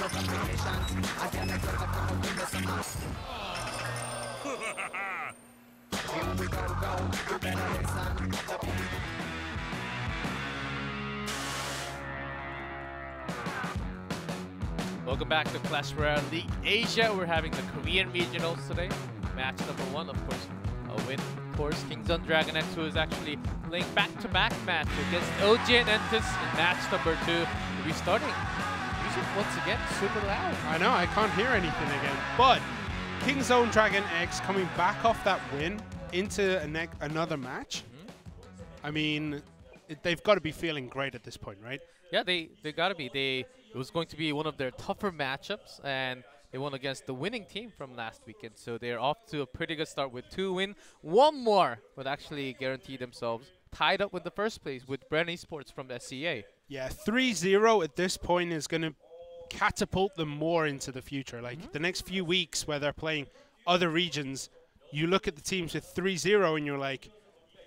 Welcome back to Clash Royale League Asia. We're having the Korean regionals today. Match number 1, of course, a win. Of course, KingZone DragonX, who is actually playing back-to-back match against OGN ENTUS in match number 2. Restarting. Music once again super loud. I know, I can't hear anything again. But KingZone DragonX coming back off that win into another match. I mean, they've got to be feeling great at this point, right? Yeah, they got to be. It was going to be one of their tougher matchups, and they won against the winning team from last weekend. So they're off to a pretty good start with 2 wins. One more would actually guarantee themselves tied up with the first place with Brand Esports from SCA. Yeah, 3-0 at this point is going to catapult them more into the future. Like the next few weeks where they're playing other regions, you look at the teams with 3-0 and you're like,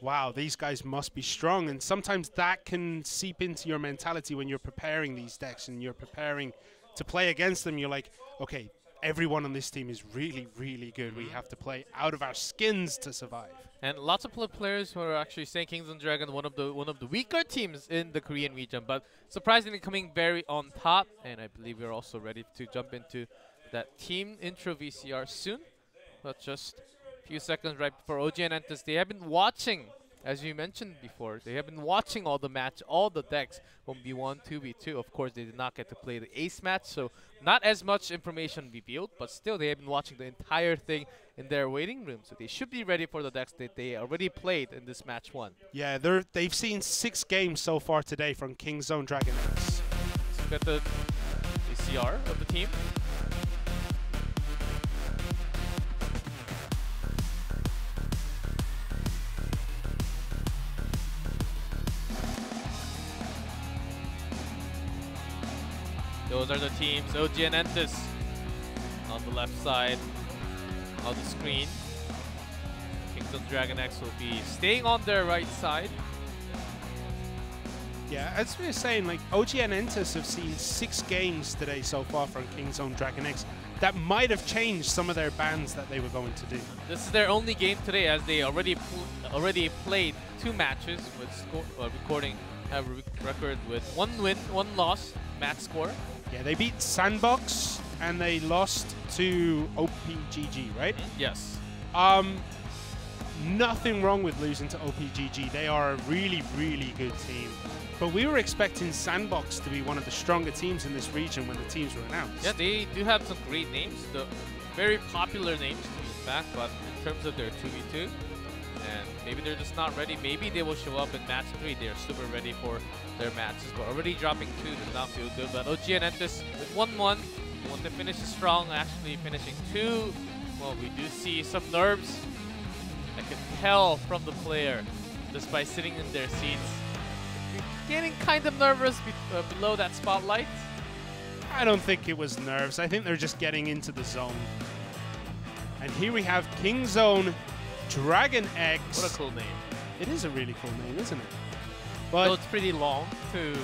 wow, these guys must be strong. And sometimes that can seep into your mentality when you're preparing these decks and you're preparing to play against them. You're like, okay, everyone on this team is really, really good. We have to play out of our skins to survive. And lots of players who are actually saying KingZone Dragon, one of the weaker teams in the Korean region, but surprisingly coming very on top. And I believe we're also ready to jump into that team intro VCR soon. But just few seconds right before OGN ENTUS, they have been watching, as you mentioned before, they have been watching all the match, all the decks, 1v1, 2v2. Of course, they did not get to play the ace match, so not as much information revealed, but still they have been watching the entire thing in their waiting room, so they should be ready for the decks that they already played in this match 1. Yeah, they've seen 6 games so far today from KingZone DragonX. Let's look at the CR of the team. Those are the teams. OGN ENTUS on the left side of the screen. KingZone DragonX will be staying on their right side. Yeah, as we were saying, like OGN ENTUS have seen 6 games today so far from KingZone DragonX. That might have changed some of their bans that they were going to do. This is their only game today, as they already played 2 matches with recording a record with 1 win, 1 loss match score. Yeah, they beat Sandbox and they lost to op.ggskeleton, right? Yes. Nothing wrong with losing to op.ggskeleton. They are a really, really good team. But we were expecting Sandbox to be one of the stronger teams in this region when the teams were announced. Yeah, they do have some great names, the very popular names to be fact, but in terms of their 2v2, and maybe they're just not ready. Maybe they will show up in match 3. They're super ready for their matches, but already dropping 2 does not feel good. But OGN ENTUS with 1-1, they want to finish strong, actually finishing 2. Well, we do see some nerves. I can tell from the player just by sitting in their seats. You're getting kind of nervous below that spotlight. I don't think it was nerves. I think they're just getting into the zone. And here we have KingZone DragonX. What a cool name. It is a really cool name, isn't it? But so it's pretty long too.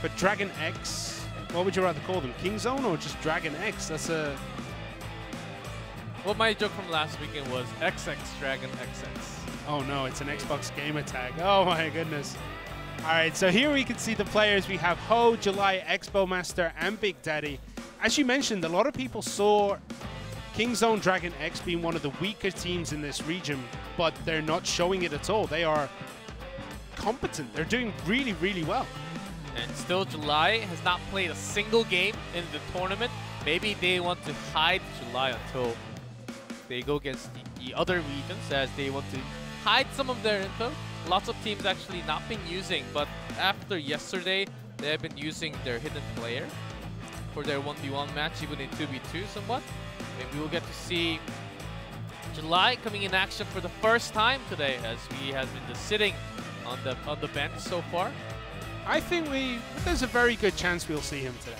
But DragonX, what would you rather call them? KingZone or just DragonX? That's a... Well, my joke from last weekend was XX Dragon XX. Oh no, it's an Xbox gamer tag. Oh my goodness. Alright, so here we can see the players. We have Ho, July, Expo Master, and Big Daddy. As you mentioned, a lot of people saw KingZone DragonX being one of the weaker teams in this region, but they're not showing it at all. They are competent. They're doing really, really well. And still, July has not played a single game in the tournament. Maybe they want to hide July until they go against the other regions, as they want to hide some of their info. Lots of teams actually not been using, but after yesterday, they have been using their hidden player for their 1v1 match, even in 2v2 somewhat. Maybe we'll get to see July coming in action for the first time today, as he has been just sitting on the bench so far. I think there's a very good chance we'll see him today.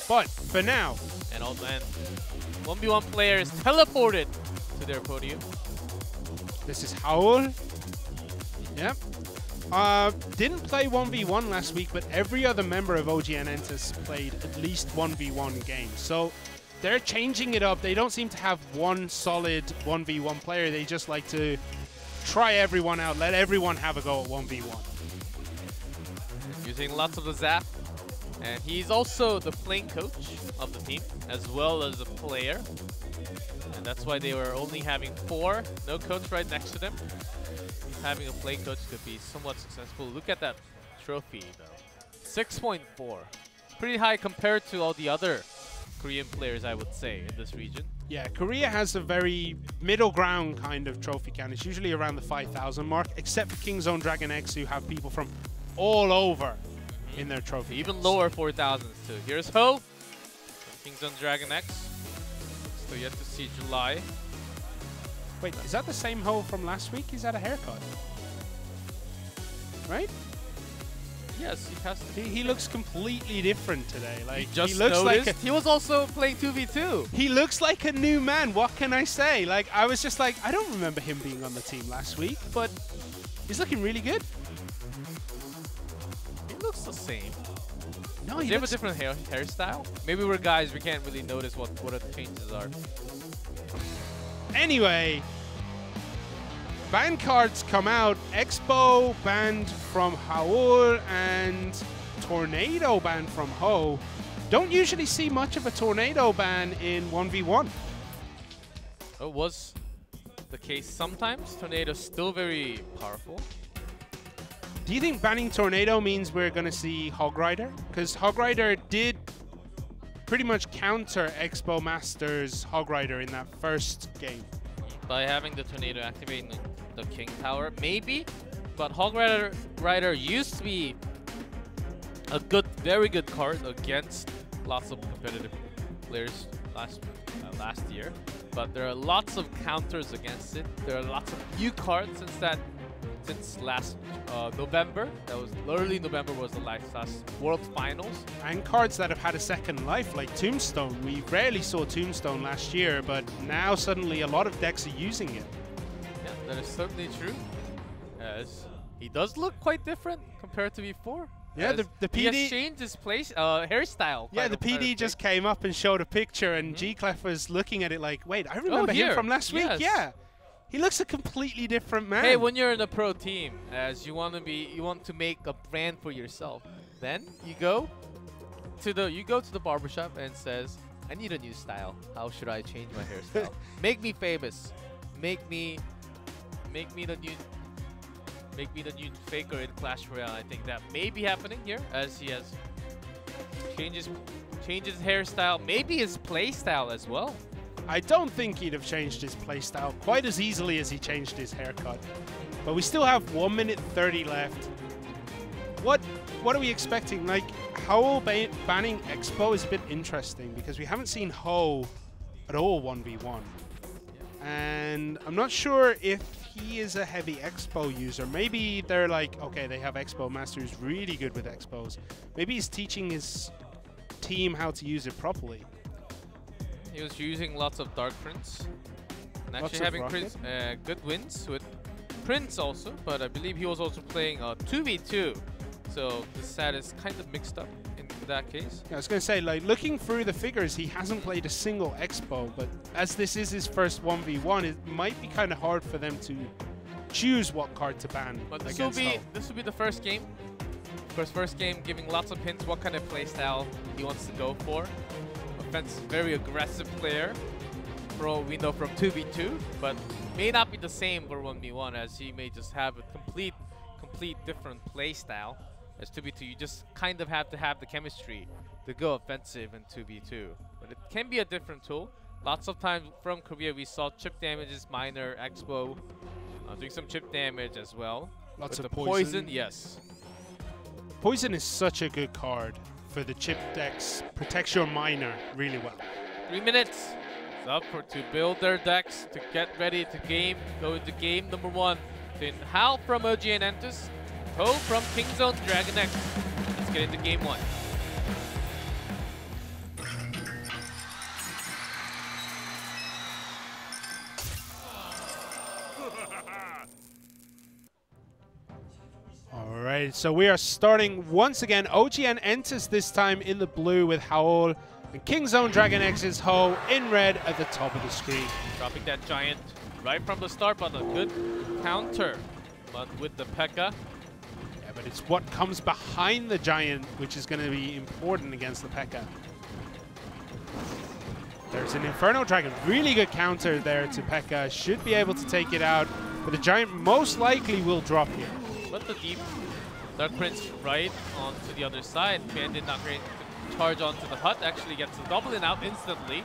But for now, and 1v1 player is teleported to their podium. This is Howl. Yep. Didn't play 1v1 last week, but every other member of OGN Entus played at least 1v1 games. So they're changing it up. They don't seem to have one solid 1v1 player. They just like to try everyone out, let everyone have a go at 1v1. Using lots of the zap. And he's also the playing coach of the team, as well as a player. And that's why they were only having 4. No coach right next to them. Having a playing coach could be somewhat successful. Look at that trophy, though. 6.4. Pretty high compared to all the other Korean players, I would say, in this region. Yeah, Korea has a very middle ground kind of trophy count. It's usually around the 5,000 mark, except for Kingzone DragonX, who have people from all over in their trophy. Even counts. lower 4,000s too. Here's Ho, Kingzone DragonX. Still yet to see July. Wait, is that the same Ho from last week? He's had a haircut, right? Yes, he has to. He looks completely different today. Like He just looks noticed. like He was also playing 2v2. he looks like a new man. What can I say? Like I was just like, I don't remember him being on the team last week, but he's looking really good. He looks the same. No, Does he he have a looks different hairstyle? Maybe we're guys, we can't really notice what the changes are. Anyway, ban cards come out. Expo banned from Howl and Tornado banned from Ho. Don't usually see much of a Tornado ban in 1v1. It was the case sometimes. Tornado's still very powerful. Do you think banning Tornado means we're going to see Hog Rider? Because Hog Rider did pretty much counter Expo Master's Hog Rider in that first game. By having the Tornado activating the King Tower, maybe. But Hog Rider used to be a very good card against lots of competitive players last year. But there are lots of counters against it. There are lots of new cards since last November. That was early November was the last World Finals. And cards that have had a second life, like Tombstone. We rarely saw Tombstone last year, but now suddenly a lot of decks are using it. Yeah, that is certainly true. As he does look quite different compared to before. Yeah, the he PD has changed his hairstyle. Yeah, the PD just came up and showed a picture, and G-Clef was looking at it like, wait, I remember him from last week. Yeah. He looks a completely different man. Hey, when you're in a pro team, as you want to make a brand for yourself, then you go to the barbershop and says, I need a new style. How should I change my hairstyle? Make me famous. Make me the new faker in Clash Royale. I think that may be happening here, as he has changes his hairstyle, maybe his play style as well. I don't think he'd have changed his playstyle quite as easily as he changed his haircut. But we still have 1 minute 30 left. What are we expecting? Like, Howl banning Expo is a bit interesting because we haven't seen Ho at all 1v1. And I'm not sure if he is a heavy Expo user. Maybe they're like, okay, they have Expo Master who's really good with Expos. Maybe he's teaching his team how to use it properly. He was using lots of Dark Prince. And actually having good wins with Prince also, but I believe he was also playing 2v2. So the set is kind of mixed up in that case. Yeah, I was going to say, like, looking through the figures, he hasn't played a single Expo, but as this is his first 1v1, it might be kind of hard for them to choose what card to ban. But this will be the first game. Of course, first game giving lots of hints what kind of playstyle he wants to go for. Offensive, very aggressive player. We know from 2v2, but may not be the same for 1v1, as he may just have a complete different playstyle. As 2v2, you just kind of have to have the chemistry to go offensive in 2v2. But it can be a different tool. Lots of times from Korea, we saw chip damages, minor, Expo, doing some chip damage as well. Lots of of poison, yes. Poison is such a good card for the chip decks. Protects your minor really well. 3 minutes. It's up to build their decks, to get ready to go into game number 1. Then Hal from OGN Entus, Ho from Kingzone DragonX. Let's get into game 1. All right, so we are starting once again. OGN Entus this time in the blue with Howl. And King's Own DragonX's Ho in red at the top of the screen. Dropping that giant right from the start, but a good counter. But with the P.E.K.K.A. Yeah, but it's what comes behind the giant which is going to be important against the P.E.K.K.A. There's an Inferno Dragon. Really good counter there to P.E.K.K.A. Should be able to take it out, but the giant most likely will drop here. But the deep Dark Prince right onto the other side. Bandit not going to charge onto the hut. Actually gets the Goblin out instantly.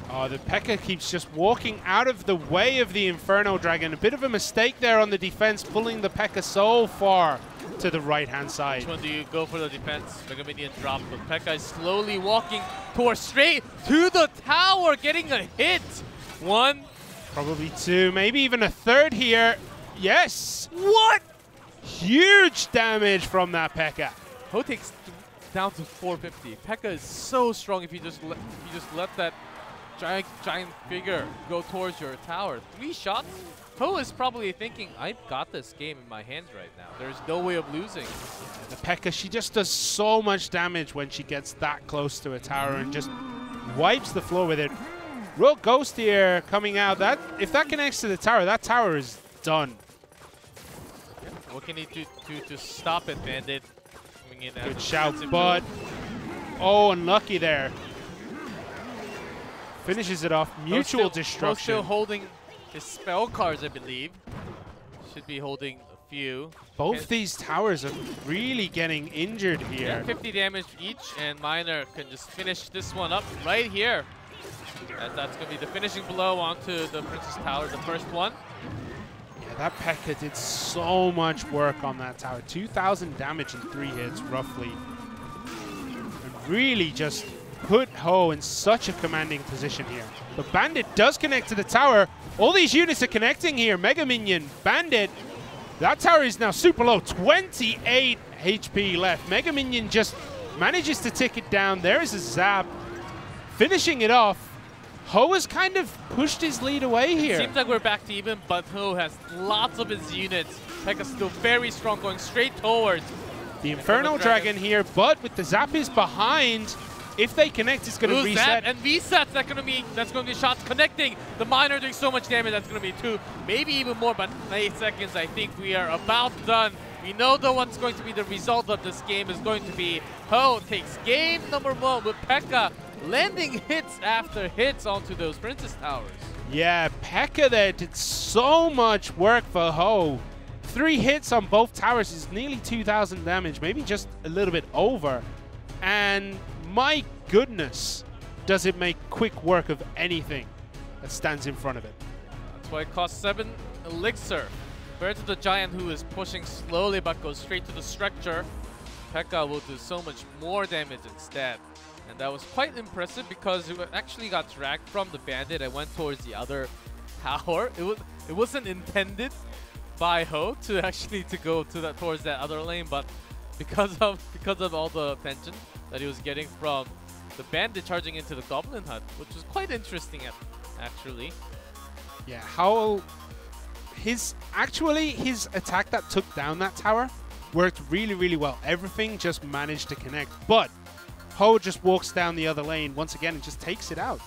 Oh, the P.E.K.K.A. keeps just walking out of the way of the Inferno Dragon. A bit of a mistake there on the defense, pulling the P.E.K.K.A. so far to the right-hand side. Which one do you go for the defense? Mega Minion drop, but P.E.K.K.A. is slowly walking towards straight to the tower, getting a hit. One. Probably two, maybe even a third here. Yes! What? Huge damage from that P.E.K.K.A. Ho takes down to 450. P.E.K.K.A. is so strong if you just let that giant figure go towards your tower. 3 shots? Ho is probably thinking, I've got this game in my hands right now. There's no way of losing. The P.E.K.K.A., she just does so much damage when she gets that close to a tower and just wipes the floor with it. Real Ghost here coming out. That if that connects to the tower, that tower is done. Yeah. What can he do to stop it, Bandit? Coming in Good shout, but oh, unlucky there. Finishes it off. Mutual destruction. Still holding his spell cards, I believe. Should be holding a few. Both these towers are really getting injured here. Yeah, 50 damage each, and Miner can just finish this one up right here. That's going to be the finishing blow onto the Princess Tower, the first one. Yeah, that P.E.K.K.A. did so much work on that tower. 2,000 damage in 3 hits, roughly. And really just put Ho in such a commanding position here. But Bandit does connect to the tower. All these units are connecting here. Mega Minion, Bandit. That tower is now super low. 28 HP left. Mega Minion just manages to tick it down. There is a zap. Finishing it off. Ho has kind of pushed his lead away here. Seems like we're back to even, but Ho has lots of his units. P.E.K.K.A. still very strong, going straight towards the Inferno Dragon here, but with the Zappies behind, if they connect, it's going to reset. And resets, that's going to be shots connecting. The Miner doing so much damage, that's going to be 2, maybe even more, but 8 seconds, I think we are about done. We know though what's going to be the result of this game is going to be Ho takes game number 1 with P.E.K.K.A. landing hits after hits onto those Princess Towers. Yeah, P.E.K.K.A. there did so much work for Ho. 3 hits on both towers is nearly 2,000 damage, maybe just a little bit over. And my goodness, does it make quick work of anything that stands in front of it. That's why it costs 7 elixir. Compared to the giant who is pushing slowly but goes straight to the structure, P.E.K.K.A. will do so much more damage instead. And that was quite impressive because it actually got dragged from the Bandit and went towards the other tower. It wasn't intended by Ho to actually go to towards that other lane, but because of all the attention that he was getting from the Bandit charging into the Goblin Hut, which was quite interesting actually. Yeah, Howl, his attack that took down that tower worked really, really well. Everything just managed to connect, but Ho just walks down the other lane once again and just takes it out.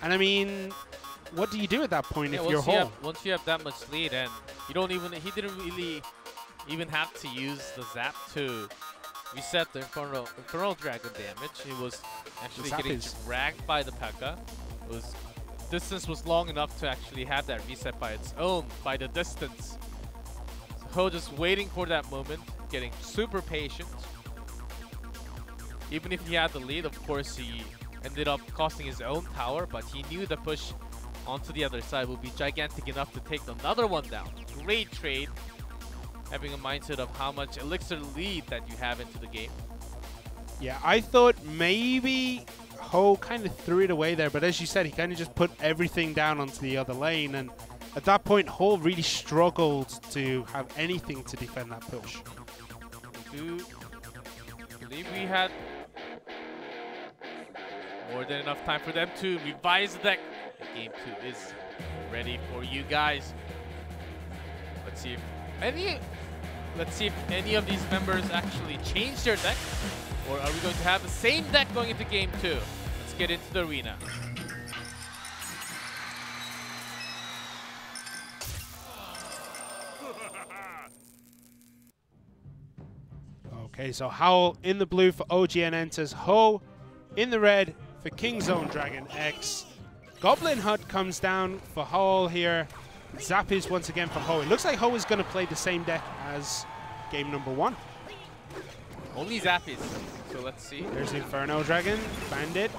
And I mean, what do you do at that point if you're Ho? Once you have that much lead, and he didn't really even have to use the zap to reset the Infernal Dragon damage. He was actually getting dragged by the P.E.K.K.A. Distance was long enough to actually have that reset by its own, by the distance. So Ho just waiting for that moment, getting super patient. Even if he had the lead, of course, he ended up costing his own tower, but he knew the push onto the other side would be gigantic enough to take another one down. Great trade, having a mindset of how much elixir lead that you have into the game. Yeah, I thought maybe Ho kind of threw it away there, but as you said, he kind of just put everything down onto the other lane, and at that point, Ho really struggled to have anything to defend that push. I do believe we had more than enough time for them to revise the deck. Game 2 is ready for you guys. Let's see if any let's see if any of these members actually change their deck, or are we going to have the same deck going into game 2? Let's get into the arena. Okay, so Howl in the blue for OGN Entus, Ho in the red for Kingzone DragonX. Goblin Hut comes down for Howl here. Zappies once again for Ho. It looks like Ho is going to play the same deck as game number 1. Only Zappies, so let's see. There's Inferno Dragon, Bandit.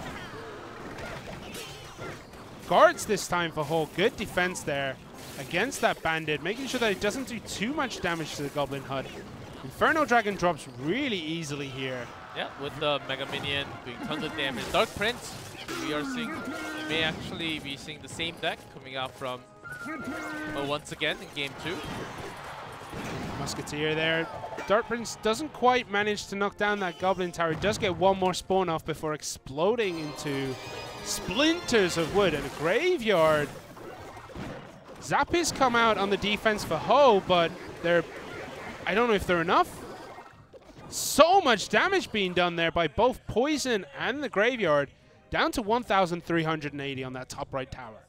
Guards this time for Ho. Good defense there against that Bandit, making sure that it doesn't do too much damage to the Goblin Hut. Inferno Dragon drops really easily here. Yeah, with the Mega Minion doing tons of damage. Dark Prince, we are seeing, we may actually be seeing the same deck coming out from once again in game 2. Musketeer there. Dark Prince doesn't quite manage to knock down that Goblin Tower. He does get one more spawn off before exploding into splinters of wood and a graveyard. Zappies come out on the defense for Ho, but they're, I don't know if they're enough. So much damage being done there by both Poison and the Graveyard. Down to 1,380 on that top right tower.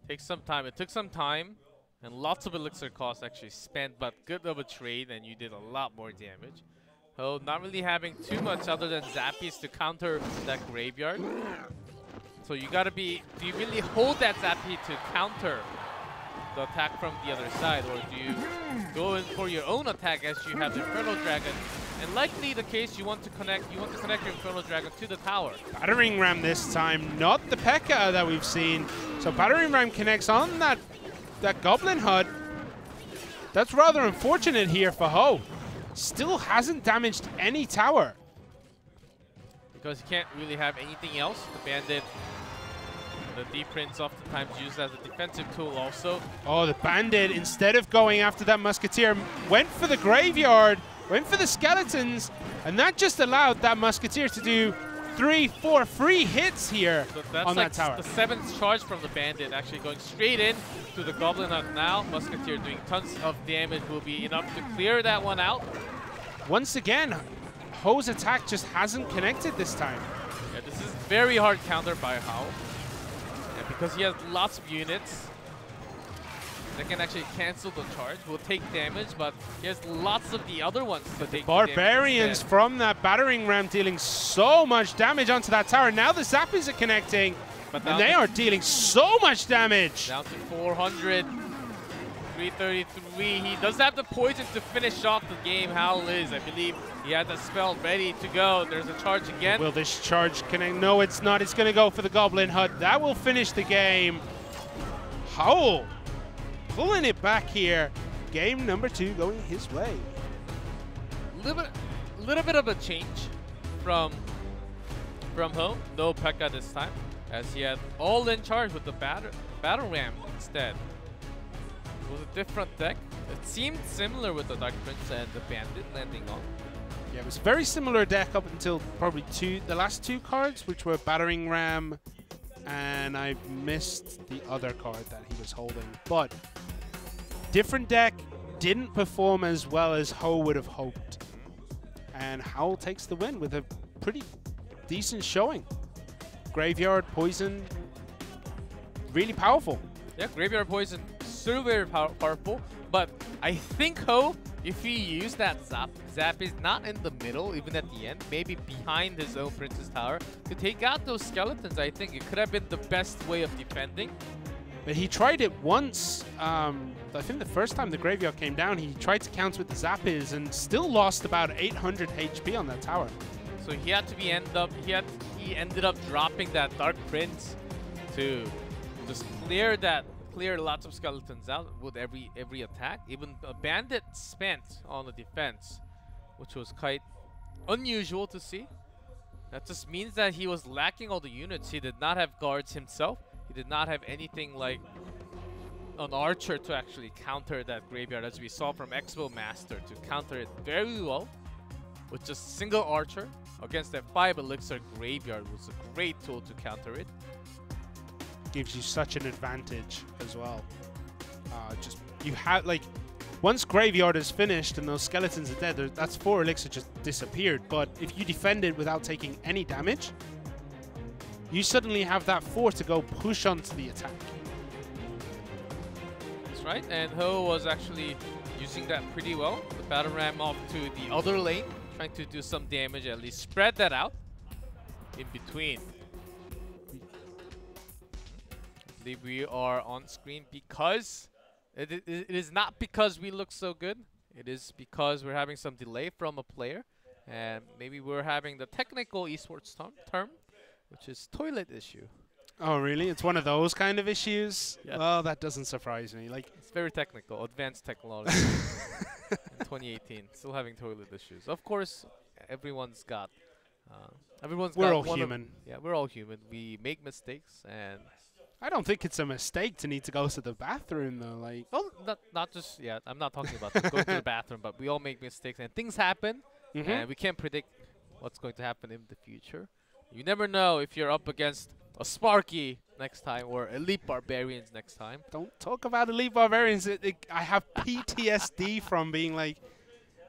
Takes some time. It took some time and lots of elixir costs actually spent, but good of a trade, and you did a lot more damage. Oh, not really having too much other than Zappies to counter that Graveyard. So you gotta be, do you really hold that Zappy to counter the attack from the other side, or do you go in for your own attack as you have the Infernal Dragon? And likely the case, you want to connect your Infernal Dragon to the tower. Battering Ram this time, not the P.E.K.K.A. that we've seen. So Battering Ram connects on that Goblin Hut. That's rather unfortunate here for Ho. Still hasn't damaged any tower. Because he can't really have anything else. The Bandit, the D-Prince oftentimes used as a defensive tool also. Oh, the Bandit, instead of going after that Musketeer, went for the Graveyard, went for the Skeletons, and that just allowed that Musketeer to do 3-4 free hits here on that tower. That's like the 7th charge from the Bandit, actually going straight in to the Goblin Hut now. Musketeer doing tons of damage will be enough to clear that one out. Once again, Ho's attack just hasn't connected this time. Yeah, this is very hard counter by Ho. And because he has lots of units, they can actually cancel the charge, will take damage, but he has lots of the other ones to take Barbarians from that Battering Ram dealing so much damage onto that tower. Now the Zappies are connecting, and they are dealing so much damage. Down to 400, 333. He does have the poison to finish off the game. Howl is, I believe, he had the spell ready to go. There's a charge again. Will this charge connect? No, it's not. It's going to go for the Goblin Hut. That will finish the game. Howl pulling it back here. Game number 2 going his way. Little bit of a change from Ho. No P.E.K.K.A. this time, as he had all in charge with the Battle Ram instead. It was a different deck. It seemed similar with the Dark Prince and the Bandit landing on. Yeah, it was a very similar deck up until probably the last 2 cards, which were Battering Ram, and I missed the other card that he was holding. But different deck, didn't perform as well as Ho would have hoped. And Howl takes the win with a pretty decent showing. Graveyard, Poison, really powerful. Yeah, Graveyard Poison, so very powerful. But I think Ho, if he used that Zap is not in the middle, even at the end, maybe behind his own Princess Tower, to take out those Skeletons, I think it could have been the best way of defending. But he tried it once. I think the first time the Graveyard came down, he tried to counter with the Zappies and still lost about 800 HP on that tower. So he had to he ended up dropping that Dark Prince to just clear lots of Skeletons out with every attack. Even a Bandit spent on the defense, which was quite unusual to see. That just means that he was lacking all the units. He did not have guards himself. He did not have anything like an archer to actually counter that Graveyard, as we saw from Expo Master, to counter it very well with just single archer against that 5 elixir Graveyard was a great tool to counter it. Gives you such an advantage as well. Just you have, like, once Graveyard is finished and those skeletons are dead, that's 4 elixir just disappeared. But if you defend it without taking any damage, you suddenly have that 4 to go push onto the attack. That's right, and Ho was actually using that pretty well. The battle ram off to the other lane, trying to do some damage, at least spread that out in between. I believe we are on screen because it is not because we look so good. It is because we're having some delay from a player, and maybe we're having the technical esports term, which is toilet issue. Oh, really? It's one of those kind of issues? Yes. Well, that doesn't surprise me. Like, it's very technical, advanced technology. In 2018, still having toilet issues. Of course, everyone's got. We're all human. Yeah, we're all human. We make mistakes, and I don't think it's a mistake to need to go to the bathroom, though. Like, well, not just I'm not talking about going to the bathroom, but we all make mistakes, and things happen, and we can't predict what's going to happen in the future. You never know if you're up against a Sparky next time or Elite Barbarians next time. Don't talk about Elite Barbarians. I have PTSD from being like,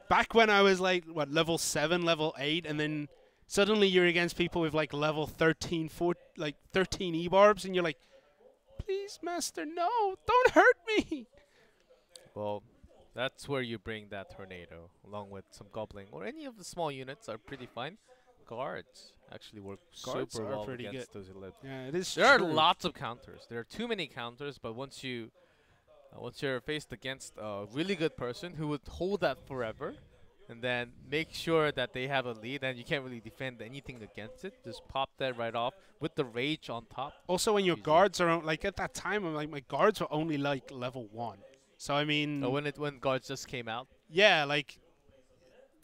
back when I was like, what, level 7, level 8, and then suddenly you're against people with like level 13, 13 E-Barbs, and you're like, please, Master, no, don't hurt me. Well, that's where you bring that Tornado, along with some Goblin, or any of the small units are pretty fine. Guards actually work super well against those elites. Yeah, it is There are lots of counters. There are too many counters, but once you're faced against a really good person who would hold that forever, and then make sure that they have a lead, and you can't really defend anything against it. Just pop that right off with the rage on top. Also, when your guards are like at that time, I'm like my guards were only like level 1. So I mean, when guards just came out. Yeah, like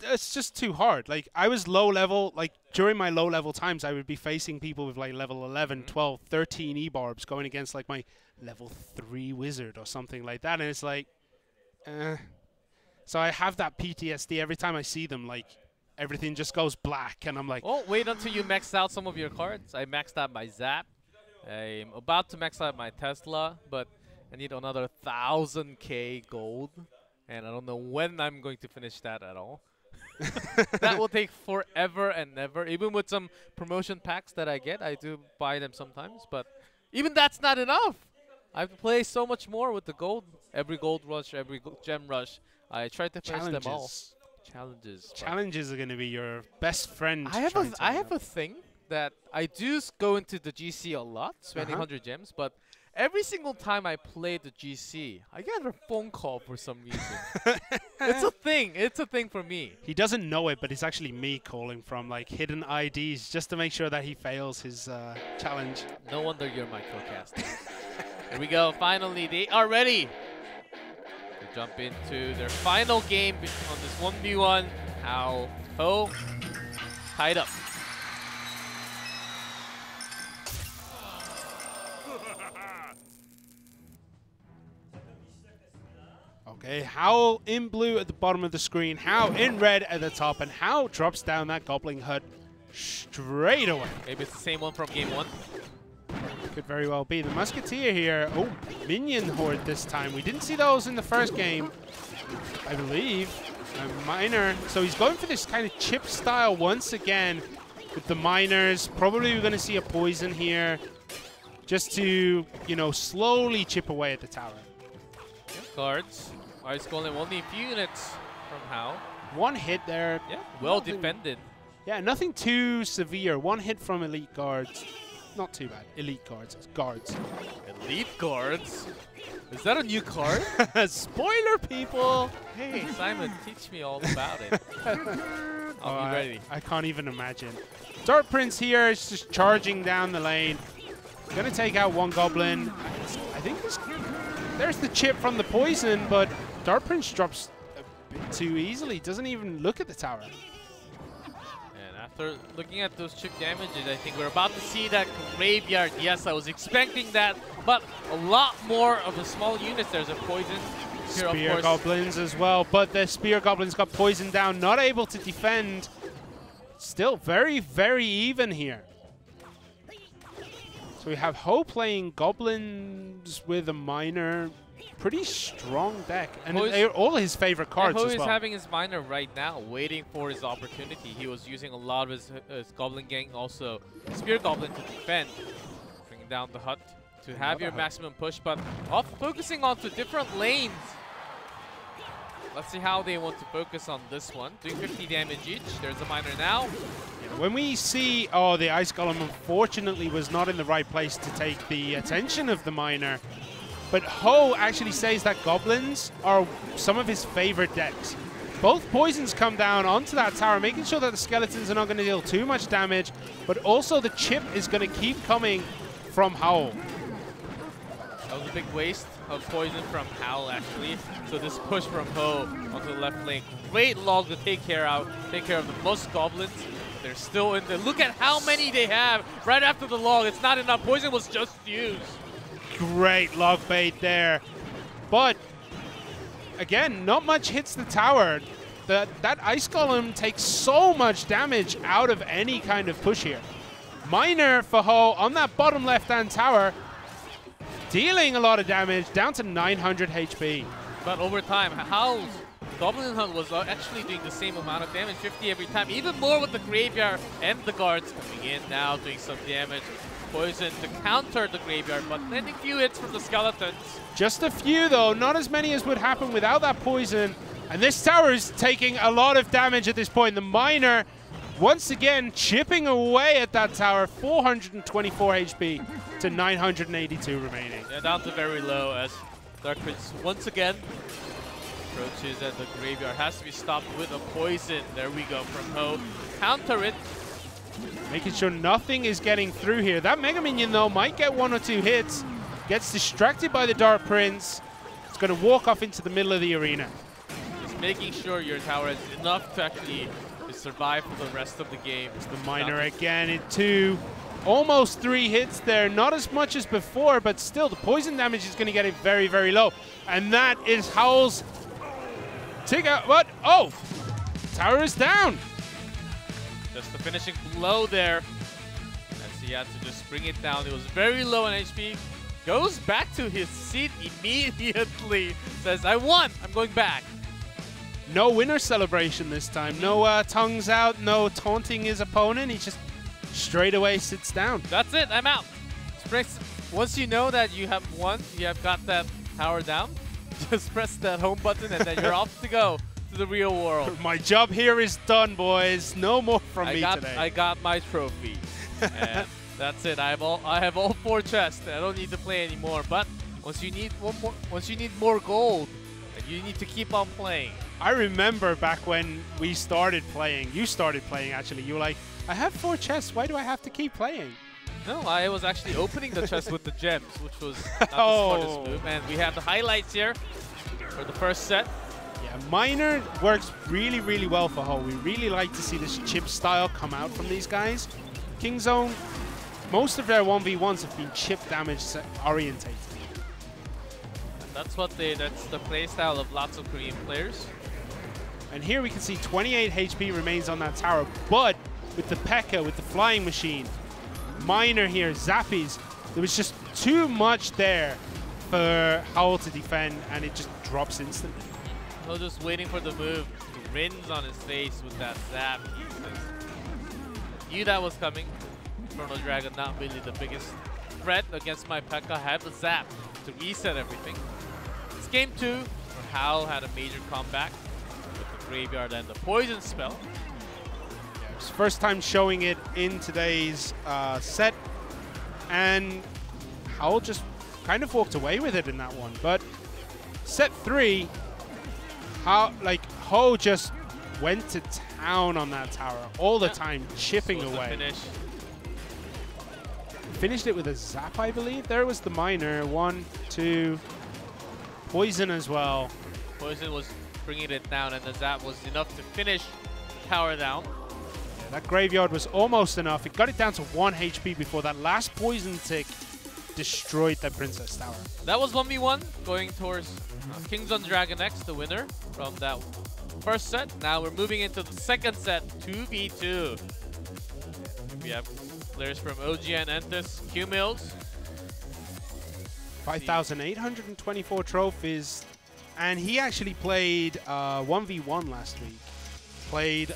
it's just too hard. Like I was low level. Like during my low level times, I would be facing people with like level 11, 12, 13 E-Barbs going against like my level 3 wizard or something like that, and it's like, So I have that PTSD every time I see them. Like everything just goes black, and I'm like, oh, wait until you max out some of your cards. I maxed out my Zap. I'm about to max out my Tesla, but I need another 1,000k gold, and I don't know when I'm going to finish that at all. That will take forever and ever. Even with some promotion packs that I get, I do buy them sometimes, but even that's not enough. I have to play so much more with the gold. Every gold rush, every gem rush. I try to finish them all. Challenges are going to be your best friend. I have a thing that I do go into the GC a lot, spending 100 gems, but every single time I play the GC, I get a phone call for some reason. It's a thing. It's a thing for me. He doesn't know it, but it's actually me calling from like hidden IDs just to make sure that he fails his challenge. No wonder you're my co-caster. Here we go. Finally, they are ready to jump into their final game on this 1v1. Ho tied up. Okay, Howl in blue at the bottom of the screen, Howl in red at the top, and Howl drops down that Goblin Hut straight away. Maybe it's the same one from game 1. Could very well be. The Musketeer here, oh, Minion Horde this time. We didn't see those in the first game, I believe. A Miner, so he's going for this kind of chip style once again with the Miners. Probably we're going to see a Poison here just to, you know, slowly chip away at the tower. Guards. Ice Golem only a few units from Howl. One hit there. Yeah, well defended. Yeah, nothing too severe. One hit from Elite Guards. Not too bad. Elite Guards. It's guards. Elite Guards? Is that a new card? Spoiler, people! Hey, Simon, teach me all about it. I'll be ready. I can't even imagine. Dart Prince here is just charging down the lane. Gonna take out one Goblin. I think there's the chip from the Poison, but Dart Prince drops a bit too easily. Doesn't even look at the tower. And after looking at those chip damages, I think we're about to see that Graveyard. Yes, I was expecting that, but a lot more of the small units. There's a Poison. Here, Spear Goblins as well, but the Spear Goblins got poisoned down, not able to defend. Still very, very even here. So we have Ho playing Goblins with a Miner. pretty strong deck. And Ho is, they're all his favorite cards Ho as is well. having his miner right now, waiting for his opportunity. He was using a lot of his Goblin Gang, also Spear Goblin to defend, bringing down the hut to have your maximum push, but off focusing onto different lanes. Let's see how they want to focus on this one. Doing 50 damage each. There's a miner now. When we see, oh, the Ice Golem unfortunately was not in the right place to take the attention of the miner. But Ho actually says that goblins are some of his favorite decks. Both poisons come down onto that tower, making sure that the skeletons are not going to deal too much damage, but also the chip is going to keep coming from Howl. That was a big waste of poison from Howl, actually. So this push from Ho onto the left lane, great log to take care of the most goblins. They're still in there. Look at how many they have right after the log. It's not enough. Poison was just used. Great log bait there. But, again, not much hits the tower. That Ice Golem takes so much damage out of any kind of push here. Miner for Ho on that bottom left-hand tower, dealing a lot of damage, down to 900 HP. But over time, Howl's Goblin Hunt was actually doing the same amount of damage, 50 every time, even more with the Graveyard and the guards coming in now, doing some damage. Poison to counter the Graveyard, but landing few hits from the skeletons. Just a few though, not as many as would happen without that poison. And this tower is taking a lot of damage at this point. The Miner, once again, chipping away at that tower, 424 HP to 982 remaining. Yeah, down to very low as Dark Prince once again approaches, and the Graveyard has to be stopped with a poison. There we go from Ho. Counter it. Making sure nothing is getting through here. That Mega Minion, though, might get 1 or 2 hits. Gets distracted by the Dark Prince. It's going to walk off into the middle of the arena. Just making sure your tower has enough to actually survive for the rest of the game. It's the Miner again in 2. Almost 3 hits there. Not as much as before, but still, the poison damage is going to get it very, very low. And that is Howl's tick-out. What? Oh! Tower is down. Just the finishing blow there. As he had to just bring it down. It was very low on HP. Goes back to his seat immediately. Says, I won. I'm going back. No winner celebration this time. No tongues out. No taunting his opponent. He just straight away sits down. That's it. I'm out. Once you know that you have won, you have got that tower down, just press that home button and then you're off to go to the real world. My job here is done, boys. No more from me today. I got my trophy. And that's it. I have all 4 chests. I don't need to play anymore. But once you need more gold, you need to keep on playing. I remember back when we started playing. You started playing actually. You were like, I have 4 chests. Why do I have to keep playing? No, I was actually opening the chest with the gems, which was not the smartest move. And we have the highlights here for the first set. Yeah, Miner works really, really well for Ho. We really like to see this chip style come out from these guys. Kingzone, most of their 1v1s have been chip damage orientated. And that's the play style of lots of Korean players. And here we can see 28 HP remains on that tower, but with the P.E.K.K.A, with the flying machine, Miner here, Zappies, there was just too much there for Howl to defend, and it just drops instantly. He's just waiting for the move. Grins on his face with that zap. He knew that was coming. Chrono Dragon not really the biggest threat against my P.E.K.K.A. Had the zap to reset everything. It's game 2, where Howl had a major comeback with the Graveyard and the Poison spell. It's first time showing it in today's set, and Howl just kind of walked away with it in that one. But set 3, Ho just went to town on that tower all the time, chipping away. Finished it with a zap, I believe. There was the Miner. 1, 2, poison as well. Poison was bringing it down, and the zap was enough to finish tower down. That Graveyard was almost enough. It got it down to 1 HP before that last poison tick destroyed that Princess Tower. That was 1v1 going towards King's on DragonX, the winner from that first set. Now we're moving into the second set, 2v2. We have players from OGN Entus, QMills+, 5,824 trophies. And he actually played 1v1 last week. Played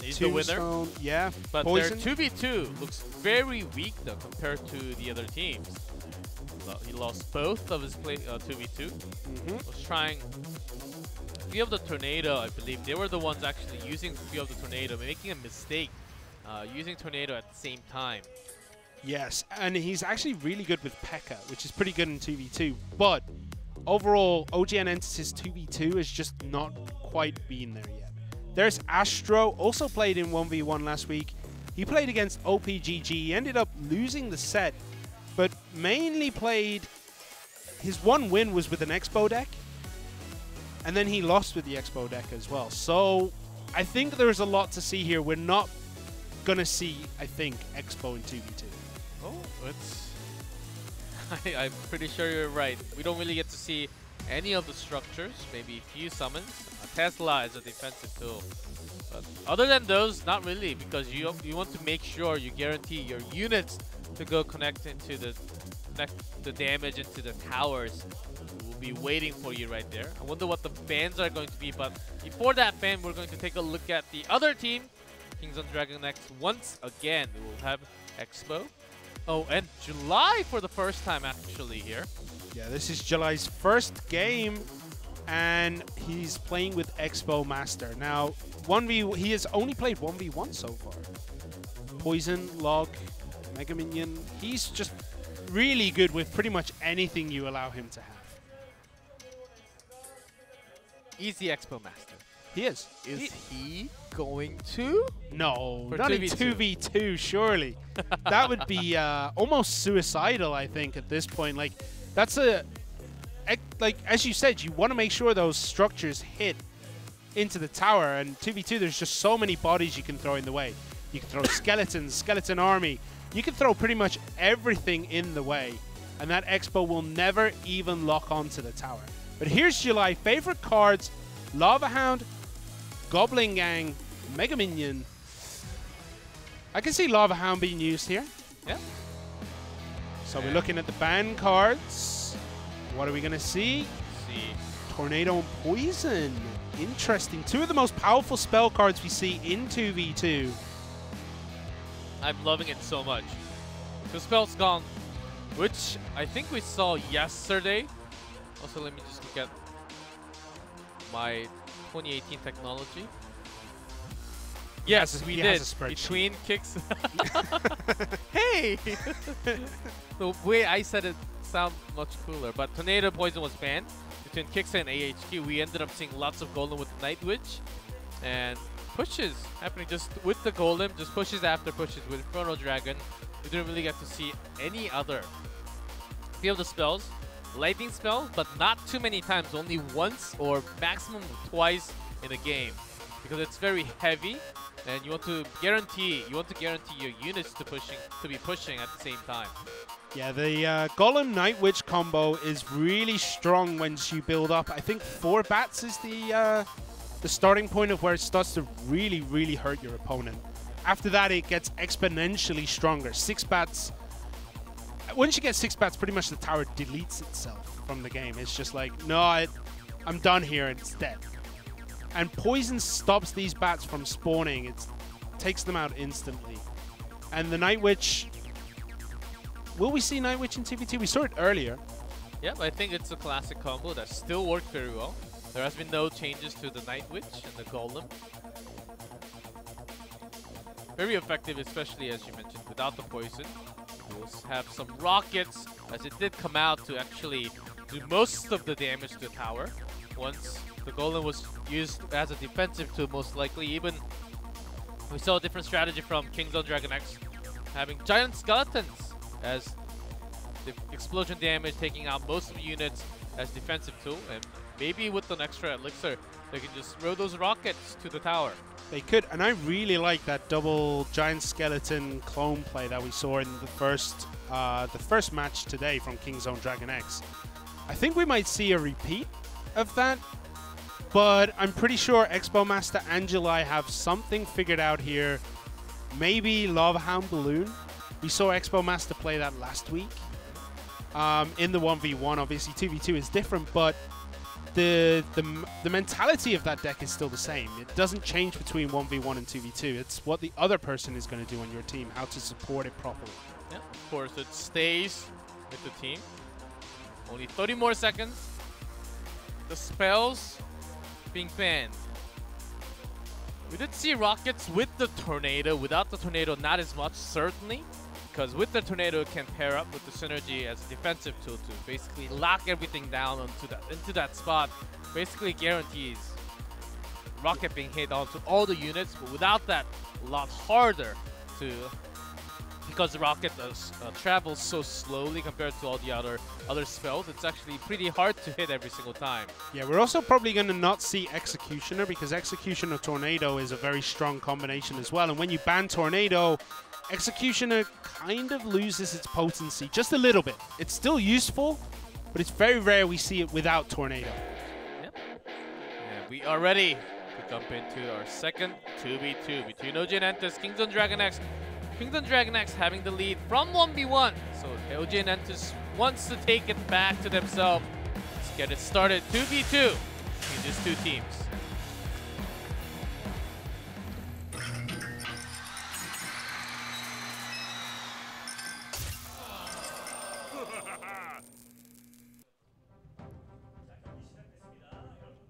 He's the winner. Tombstone, yeah. But Poison. their 2v2 looks very weak though compared to the other teams. He lost both of his 2v2. Was trying Few of the Tornado, I believe. They were the ones actually using Few of the Tornado, making a mistake using Tornado at the same time. Yes, and he's actually really good with P.E.K.K.A, which is pretty good in 2v2. But overall, OGN Entus' 2v2 has just not quite been there yet. There's Astro, also played in 1v1 last week. He played against op.ggskeleton. He ended up losing the set, but mainly played... His one win was with an Expo deck, and then he lost with the Expo deck as well. So I think there's a lot to see here. We're not going to see, I think, Expo in 2v2. Oh, it's... I'm pretty sure you're right. We don't really get to see any of the structures, maybe a few summons. Tesla is a defensive tool. But other than those, not really, because you want to make sure you guarantee your units to go connect the damage into the towers. Will be waiting for you right there. I wonder what the bans are going to be, but before that ban, we're going to take a look at the other team, Kings on DragonX. Once again, we will have Expo. Oh, and July for the first time actually here. Yeah, this is July's first game, and he's playing with Expo Master. Now, he has only played 1v1 so far. Poison, Log, Mega Minion. He's just really good with pretty much anything you allow him to have. Easy Expo Master. He is. Is he going to? No, For not 2v2. in 2v2, surely. That would be almost suicidal, I think, at this point. Like, that's like, as you said, you want to make sure those structures hit into the tower, and 2v2, there's just so many bodies you can throw in the way. You can throw skeletons, skeleton army. You can throw pretty much everything in the way, and that Expo will never even lock onto the tower. But here's July. Favorite cards: Lava Hound, Goblin Gang, Mega Minion. I can see Lava Hound being used here. Yeah. So we're looking at the ban cards. What are we going to see? Tornado and Poison. Interesting. Two of the most powerful spell cards we see in 2v2. I'm loving it so much. The spell's gone, which I think we saw yesterday. Also, let me just look at my 2018 technology. Yes, we did. Between kicks. Hey! The way I said it sounds much cooler. But Tornado Poison was banned. Between kicks and AHQ, we ended up seeing lots of Golem with Night Witch. And pushes happening just with the Golem. Just pushes after pushes with Inferno Dragon. We didn't really get to see any other few of the spells. Lightning spells, but not too many times. Only once or maximum twice in a game. Because it's very heavy. And you want to guarantee your units to be pushing at the same time. Yeah, the Golem Night Witch combo is really strong once you build up. I think 4 bats is the starting point of where it starts to really, really hurt your opponent. After that, it gets exponentially stronger. 6 bats. Once you get 6 bats, pretty much the tower deletes itself from the game. It's just like, no, I'm done here. It's dead. And Poison stops these bats from spawning. It takes them out instantly. And the Night Witch... Will we see Night Witch in 2v2? We saw it earlier. Yeah, I think it's a classic combo that still worked very well. There has been no changes to the Night Witch and the Golem. Very effective, especially as you mentioned, without the poison. We'll have some rockets, as it did come out to actually do most of the damage to the tower. Once the Golem was used as a defensive tool, most likely. Even we saw a different strategy from Kings on DragonX, having giant skeletons as the explosion damage, taking out most of the units as defensive tool. And maybe with an extra elixir, they can just throw those rockets to the tower. They could, and I really like that double giant skeleton clone play that we saw in the first match today from Kings on DragonX. I think we might see a repeat of that, but I'm pretty sure Expo Master and July have something figured out here. Maybe Lava Hound Balloon. We saw Expo Master play that last week. in the 1v1. Obviously, 2v2 is different, but the mentality of that deck is still the same. It doesn't change between 1v1 and 2v2. It's what the other person is going to do on your team, how to support it properly. Yeah, of course, it stays with the team. Only 30 more seconds. The spells being banned. We did see Rockets with the Tornado. Without the Tornado, not as much, certainly. Because with the Tornado, it can pair up with the Synergy as a defensive tool to basically lock everything down into that spot. Basically guarantees Rocket being hit onto all the units, but without that, a lot harder to... Because the Rocket does travel so slowly compared to all the other spells, it's actually pretty hard to hit every single time. Yeah, we're also probably going to not see Executioner, because Executioner Tornado is a very strong combination as well. And when you ban Tornado, Executioner kind of loses its potency just a little bit. It's still useful, but it's very rare we see it without Tornado. Yep. And we are ready to jump into our second 2v2 between OGN ENTUS, Kingdom DragonX. Kingdom DragonX having the lead from 1v1. So OGN ENTUS wants to take it back to themselves. Let's get it started. 2v2 between these two teams.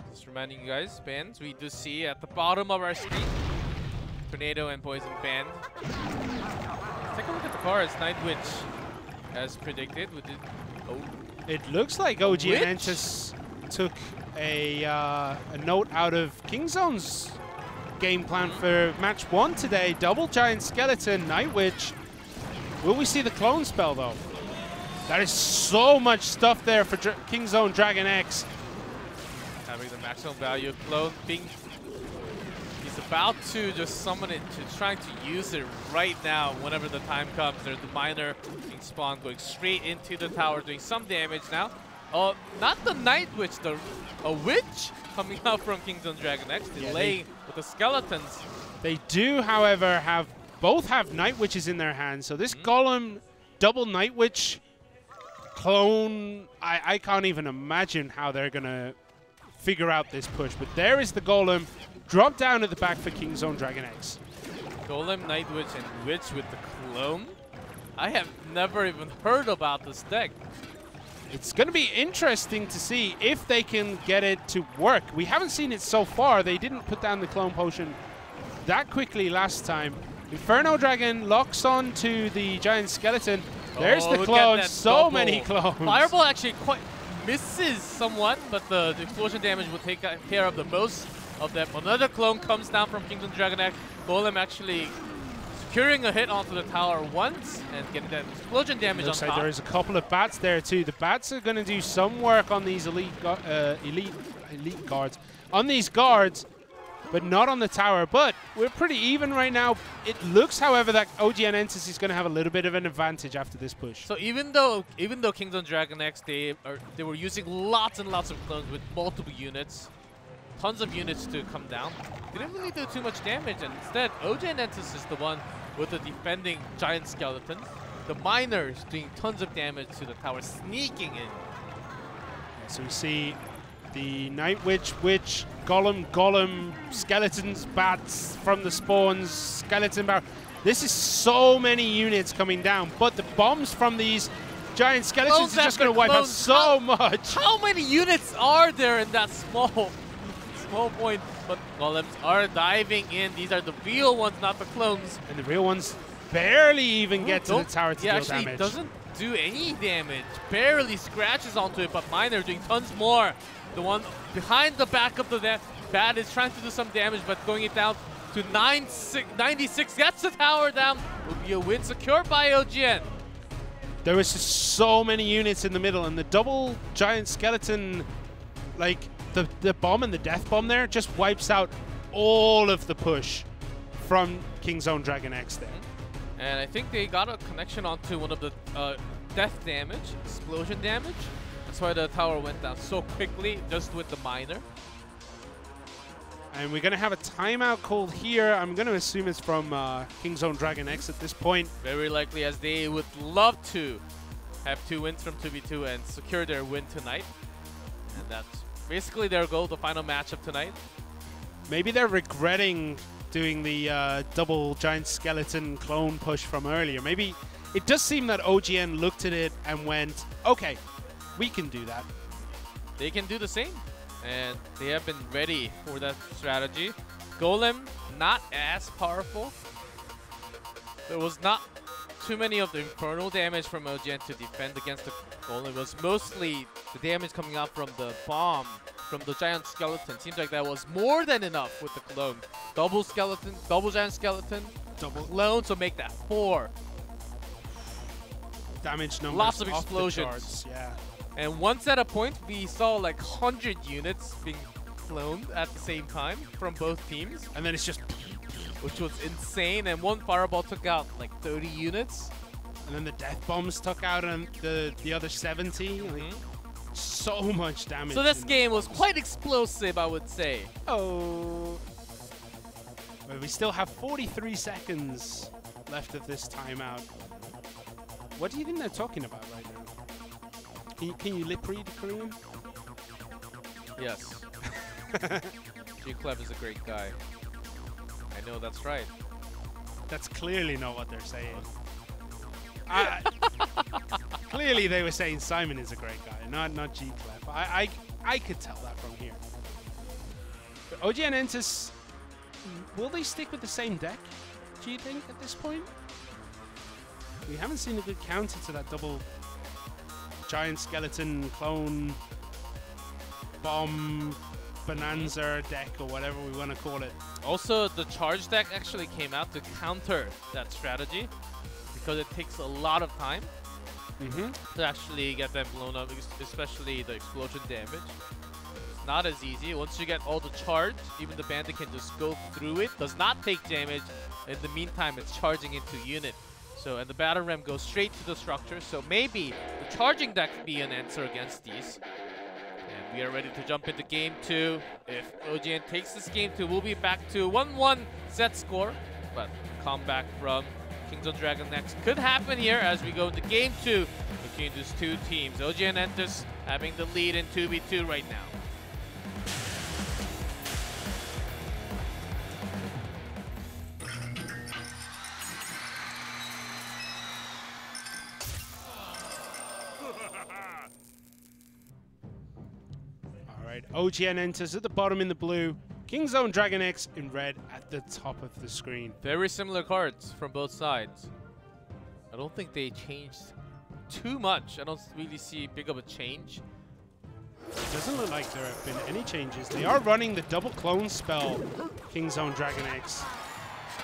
Just reminding you guys, bans we do see at the bottom of our screen. Tornado and Poison banned. Let's take a look at the cards. Night Witch, as predicted. It looks like OGN ENTUS took a note out of Kingzone's game plan for match 1 today. Double Giant Skeleton, Night Witch. Will we see the clone spell, though? That is so much stuff there for Kingzone DragonX. Having the maximum value of clone, being... He's about to just summon it, trying to use it right now whenever the time comes. There's the miner being spawned, going straight into the tower, doing some damage now. Not the Night Witch, a Witch coming out from Kingdom DragonX, delaying with the skeletons. They do, however, both have Night Witches in their hands. So this Golem double Night Witch clone, I can't even imagine how they're going to figure out this push. But there is the Golem. Drop down at the back for Kingzone DragonX. Golem, Night Witch, and Witch with the clone. I have never even heard about this deck. It's going to be interesting to see if they can get it to work. We haven't seen it so far. They didn't put down the clone potion that quickly last time. Inferno Dragon locks on to the Giant Skeleton. There's the clone. So many clones. Fireball actually quite misses somewhat, but the explosion damage will take care of the most of them. Another clone comes down from Kingdom DragonX. Golem actually securing a hit onto the tower once and getting that explosion damage on top. Looks like there is a couple of bats there too. The bats are going to do some work on these elite guards. On these guards, but not on the tower. But we're pretty even right now. It looks, however, that OGN ENTUS is going to have a little bit of an advantage after this push. So even though Kingdom DragonX, they were using lots and lots of clones with multiple units, tons of units to come down, they didn't really do too much damage, and instead OGN ENTUS is the one with the defending giant skeletons. The miners doing tons of damage to the tower, sneaking in. So we see the Night Witch, Golem, skeletons, bats from the spawns, skeleton barrel. This is so many units coming down, but the bombs from these giant skeletons are just going to wipe out so much. How many units are there in that small point? But golems are diving in. These are the real ones, not the clones. And the real ones barely even get to the tower to deal damage. Actually doesn't do any damage. Barely scratches onto it, but Miner doing tons more. The one behind the back of the bat is trying to do some damage, but going it down to 96. Gets the tower down. Will be a win secured by OGN. There was just so many units in the middle, and the double giant skeleton, like the bomb and the death bomb there, just wipes out all of the push from Kingzone DragonX there. And I think they got a connection onto one of the death damage, explosion damage. That's why the tower went down so quickly, just with the miner. And we're going to have a timeout called here. I'm going to assume it's from Kingzone DragonX at this point. Very likely, as they would love to have 2 wins from 2v2 and secure their win tonight. And that's basically their goal, the final matchup tonight. Maybe they're regretting doing the double giant skeleton clone push from earlier. Maybe it does seem that OGN looked at it and went, okay, we can do that. They can do the same, and they have been ready for that strategy. Golem, not as powerful. There was not too many of the infernal damage from OGN to defend against the Golem. It was mostly the damage coming out from the bomb, from the giant skeleton. Seems like that was more than enough with the clone. Double skeleton, double giant skeleton, double clone, so make that 4. Damage numbers. Lots of off the explosions. charts, yeah. And once at a point, we saw like 100 units being cloned at the same time from both teams. And then it's just... which was insane, and one fireball took out like 30 units. And then the death bombs took out the other 70. Like, so much damage. So this game was quite explosive, I would say. Oh. But we still have 43 seconds left of this timeout. What do you think they're talking about right now? Can you lip read Korean? Yes. G-Clef is a great guy. I know that's right. That's clearly not what they're saying. Clearly they were saying Simon is a great guy, not G-Clef. I could tell that from here. But OGN Entus, will they stick with the same deck, do you think, at this point? We haven't seen a good counter to that double giant skeleton clone bomb bonanza deck, or whatever we want to call it. Also, the charge deck actually came out to counter that strategy because it takes a lot of time to actually get them blown up, especially the explosion damage. It's not as easy. Once you get all the charge, even the bandit can just go through it, does not take damage. In the meantime, it's charging into unit. So, and the battle ram goes straight to the structure, so maybe the charging deck could be an answer against these. And we are ready to jump into game 2. If OGN takes this game 2, we'll be back to 1-1 set score. But a comeback from Kings of DragonX could happen here as we go into game 2 between these two teams. OGN Entus having the lead in 2v2 right now. OGN Entus at the bottom in the blue, King's Own DragonX in red at the top of the screen. Very similar cards from both sides. I don't think they changed too much. I don't really see big of a change. It doesn't look like there have been any changes. They are running the double clone spell, King's Own DragonX.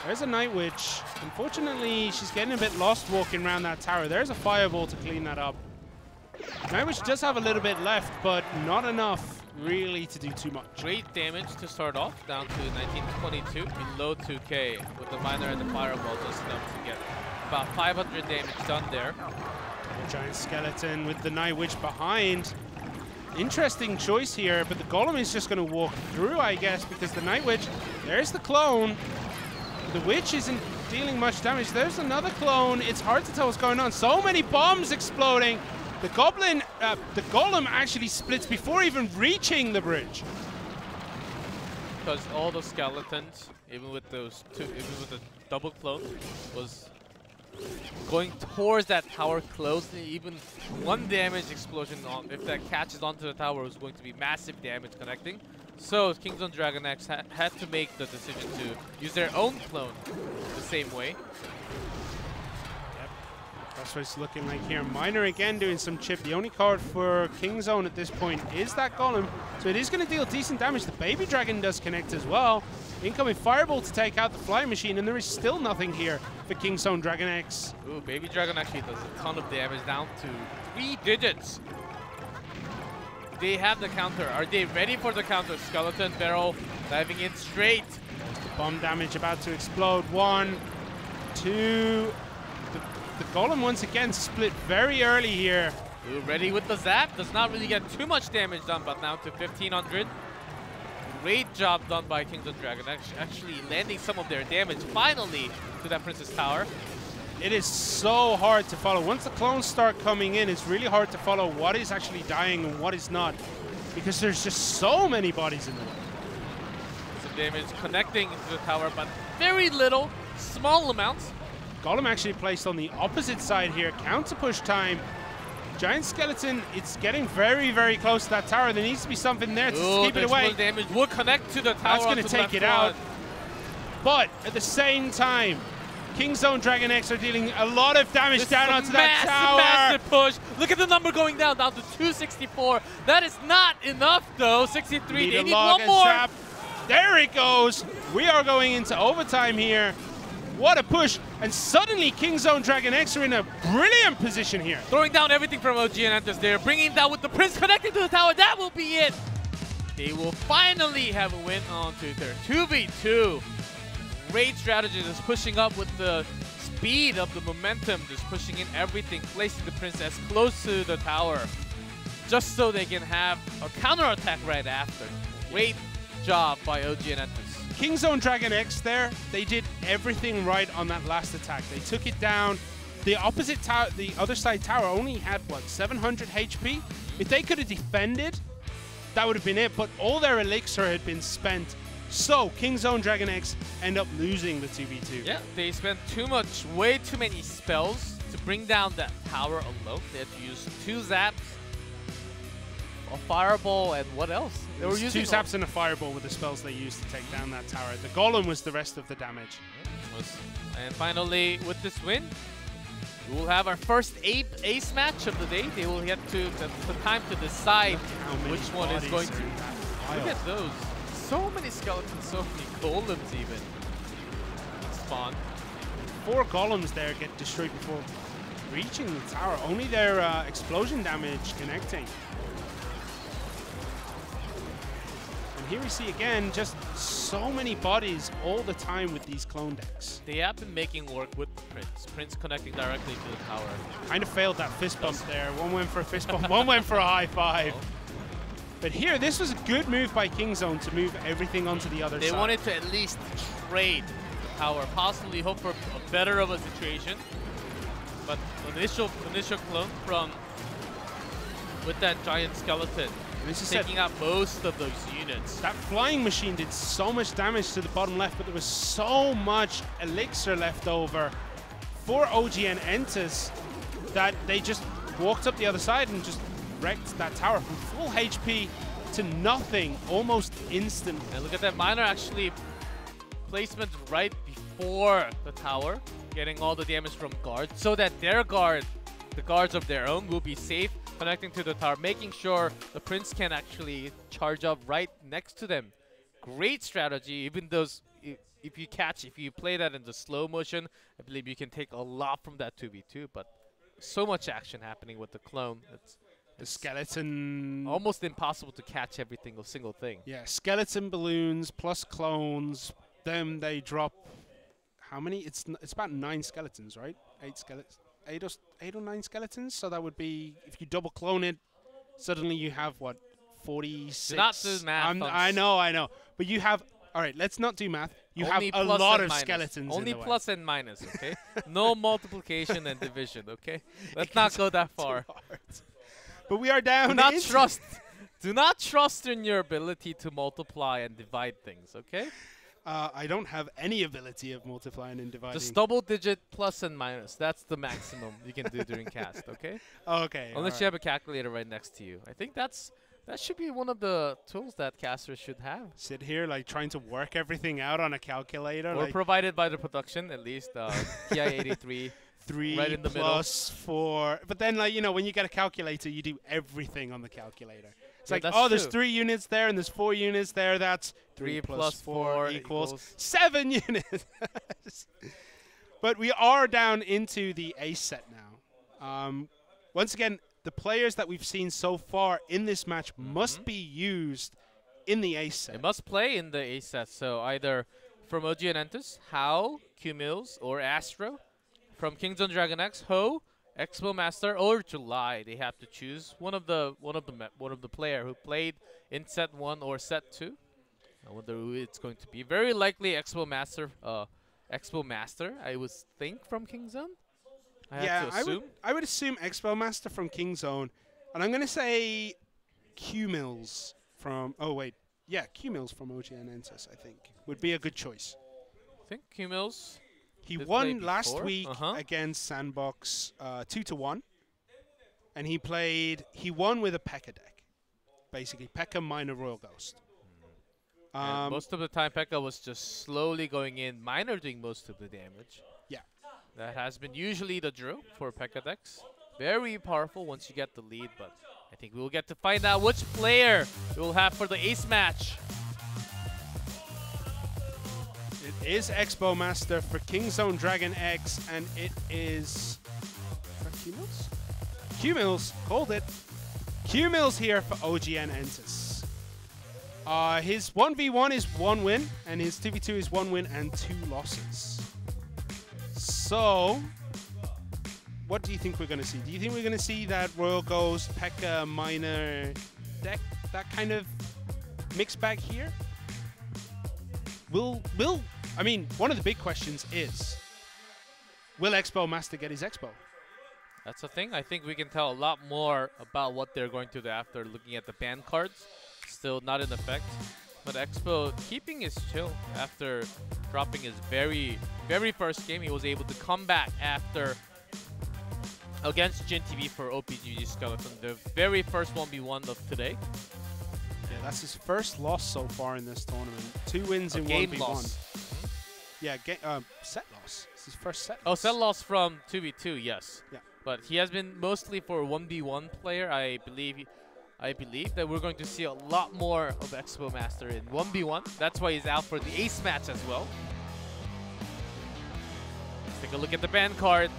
There's a Night Witch. Unfortunately, she's getting a bit lost walking around that tower. There's a fireball to clean that up. Night Witch does have a little bit left, but not enough really to do too much. Great damage to start off, down to 1922, below 2k, with the miner and the fireball just enough to get about 500 damage done there. The giant skeleton with the Night Witch behind. Interesting choice here, but the Golem is just going to walk through, I guess, because the Night Witch, there's the clone. The Witch isn't dealing much damage. There's another clone. It's hard to tell what's going on. So many bombs exploding. The Golem actually splits before even reaching the bridge. Because all the skeletons, even with those two, even with the double clone, was going towards that tower closely. Even one damage explosion, if that catches onto the tower, was going to be massive damage connecting. So Kings of DragonX had to make the decision to use their own clone the same way. That's what it's looking like here. Miner again doing some chip. The only card for King's Own at this point is that Golem. So it is going to deal decent damage. The Baby Dragon does connect as well. Incoming Fireball to take out the Flying Machine, and there is still nothing here for King's Own DragonX. Ooh, Baby Dragon actually does a ton of damage, down to 3 digits. They have the counter. Are they ready for the counter? Skeleton Barrel diving in straight. The bomb damage about to explode. 1, 2... The Golem once again split very early here. Ooh, ready with the zap. Does not really get too much damage done, but now to 1500. Great job done by Kings of Dragon, actually landing some of their damage finally to that Princess Tower. it is so hard to follow. Once the clones start coming in, it's really hard to follow what is actually dying and what is not, because there's just so many bodies in the way. Some damage connecting into the tower, but very little, small amounts. Golem actually placed on the opposite side here. Counter push time. Giant Skeleton, it's getting very, very close to that tower. There needs to be something there to keep it away. Damage will connect to the tower. That's going to take it out. But at the same time, Kingzone DragonX are dealing a lot of damage down onto that tower. Massive push. Look at the number going down to 264. That is not enough, though. 63. They need one more. Zap. There it goes. We are going into overtime here. What a push. And suddenly Kingzone DragonX are in a brilliant position here. Throwing down everything from OGN Entus there. Bringing down with the Prince connecting to the tower. That will be it. They will finally have a win onto their 2v2. Great strategy, just pushing up with the speed of the momentum, just pushing in everything, placing the Prince as close to the tower, just so they can have a counterattack right after. Great job by OGN Entus. Kingzone DragonX there, they did everything right on that last attack. They took it down. The opposite tower, the other side tower only had, what, 700 HP? If they could have defended, that would have been it, but all their elixir had been spent. So, Kingzone DragonX end up losing the 2v2. Yeah, they spent way too many spells to bring down that tower alone. They had to use 2 zaps, a fireball, and what else? They were using 2 zaps and a fireball with the spells they used to take down that tower. The golem was the rest of the damage. And finally, with this win, we will have our first ace match of the day. They will get to the time to decide which one is going to. Look at those. So many skeletons, so many golems even spawn. 4 golems there get destroyed before reaching the tower. Only their explosion damage connecting. And here we see again just so many bodies all the time with these clone decks. They have been making work with the Prince. Prince connecting directly to the tower. Kind of failed that fist bump there. One went for a fist bump, one went for a high five. Oh. But here, this was a good move by Kingzone to move everything onto the other side. They wanted to at least trade the tower, possibly hope for a better of a situation. But initial clone from with that giant skeleton, taking out most of those units. That flying machine did so much damage to the bottom left, but there was so much elixir left over for OGN Entus that they just walked up the other side and just wrecked that tower from full HP to nothing almost instantly. And look at that miner actually placement right before the tower, getting all the damage from guards so that their guard, the guards of their own, will be safe, connecting to the tower, making sure the Prince can actually charge up right next to them. Great strategy, even those, if you play that in the slow motion, I believe you can take a lot from that 2v2, but so much action happening with the clone. The skeleton... almost impossible to catch every single thing. Yeah, skeleton balloons plus clones. Then they drop... how many? It's about 9 skeletons, right? 8 skeletons. 8 or 9 skeletons? So that would be... if you double clone it, suddenly you have, what, 46? Do not do math. I know. But you have... alright, let's not do math. You have a lot of skeletons Only in the plus way. and minus, okay? No multiplication and division, okay? Let's not go that far. But we are down. Do not trust in your ability to multiply and divide things, okay? I don't have any ability of multiplying and dividing. Just double-digit plus and minus. That's the maximum you can do during cast, okay? Okay. Unless you have a calculator right next to you. I think that should be one of the tools that casters should have. Sit here like trying to work everything out on a calculator. Or like provided by the production, at least. TI-83. 3 right in the plus 4. But then, like, you know, when you get a calculator, you do everything on the calculator. It's like, oh, there's 3 units there and there's 4 units there. That's 3 plus 4 equals 7 units. But we are down into the ace set now. Once again, the players that we've seen so far in this match must be used in the ace set. They must play in the ace set. So either from OGN Entus, How, QMills, or Astro. From Kingzone DragonX, Ho, Expo Master, or July. They have to choose one of the player who played in set 1 or set 2. I wonder who it's going to be. Very likely Expo Master. I would think from Kingzone. I had to assume. I would assume Expo Master from King Zone, and I'm gonna say QMills from. Oh wait, yeah, QMills from OGN ENTUS. I think would be a good choice. I think QMills. He won last week against Sandbox 2-1, and he won with a P.E.K.K.A deck, basically P.E.K.K.A minor Royal Ghost. And most of the time, P.E.K.K.A was just slowly going in, minor doing most of the damage. Yeah. That has been usually the drill for P.E.K.K.A decks. Very powerful once you get the lead, but I think we'll get to find out which player we will have for the ace match. It is Expo Master for King Zone DragonX, and it is QMills? QMills, called it. QMills here for OGN ENTUS. His 1v1 is 1 win, and his 2v2 is 1 win and 2 losses. So, what do you think we're going to see? Do you think we're going to see that Royal Ghost, P.E.K.K.A minor deck, that kind of mixed bag here? I mean, one of the big questions is, will Expo Master get his Expo? That's the thing. I think we can tell a lot more about what they're going to do after looking at the ban cards. Still not in effect. But Expo keeping his chill after dropping his very first game. He was able to come back after against Jin TV for op.ggskeleton, the very first 1v1 of today. Yeah, that's his first loss so far in this tournament. 2 wins in 1v1. Loss. Yeah, set loss. It's his first set loss. Oh, set loss from 2v2, yes. Yeah. But he has been mostly for a 1v1 player. I believe that we're going to see a lot more of Expo Master in 1v1. That's why he's out for the ace match as well. Let's take a look at the ban card.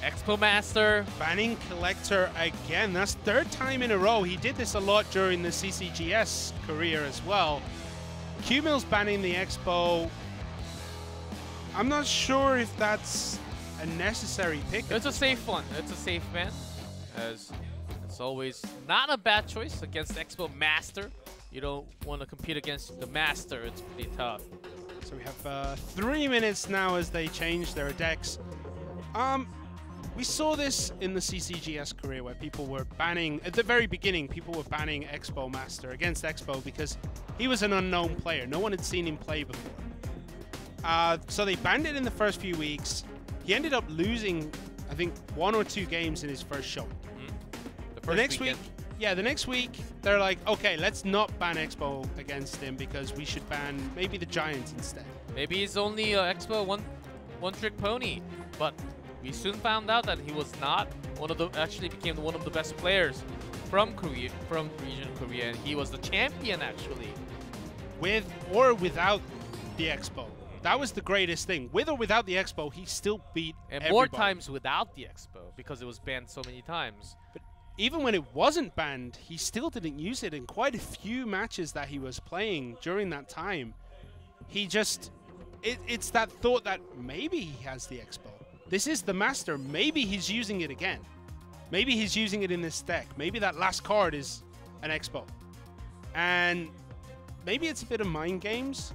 Expo Master. Banning Collector again. That's 3rd time in a row. He did this a lot during the CCGS career as well. QMills banning the Expo. I'm not sure if that's a necessary pick. It's a safe one. It's a safe ban, as it's always not a bad choice against Expo Master. You don't want to compete against the Master. It's pretty tough. So we have 3 minutes now as they change their decks. We saw this in the CCGS career where people were banning, at the very beginning, people were banning Expo Master against Expo because he was an unknown player. No one had seen him play before. So they banned it in the first few weeks. He ended up losing, I think, 1 or 2 games in his first show. The next week, the next week, they're like, okay, let's not ban Expo against him because we should ban maybe the Giant instead. Maybe he's only Expo one-trick pony, but we soon found out that he was not actually became one of the best players from Korea, from region Korea, and he was the champion actually. With or without the Expo. That was the greatest thing. With or without the Expo, he still beat everybody. More times without the Expo because it was banned so many times. But even when it wasn't banned, he still didn't use it in quite a few matches that he was playing during that time. He just, it's that thought that maybe he has the Expo. This is the Master. Maybe he's using it again. Maybe he's using it in this deck. Maybe that last card is an Expo. And maybe it's a bit of mind games,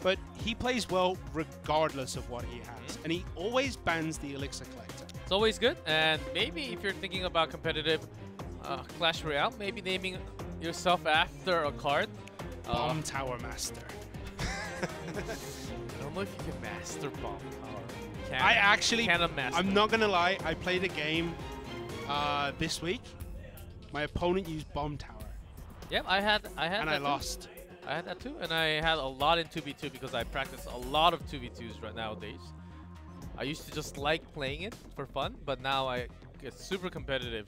but he plays well regardless of what he has. And he always bans the Elixir Collector. It's always good. And maybe if you're thinking about competitive Clash Royale, maybe naming yourself after a card. Bomb Tower Master. I don't know if you can master Bomb Tower. I'm not gonna lie, I played a game this week. My opponent used Bomb Tower. Yep, I had and I lost. I had that too, and I had a lot in 2v2 because I practice a lot of 2v2s right nowadays. I used to just like playing it for fun, but now I get super competitive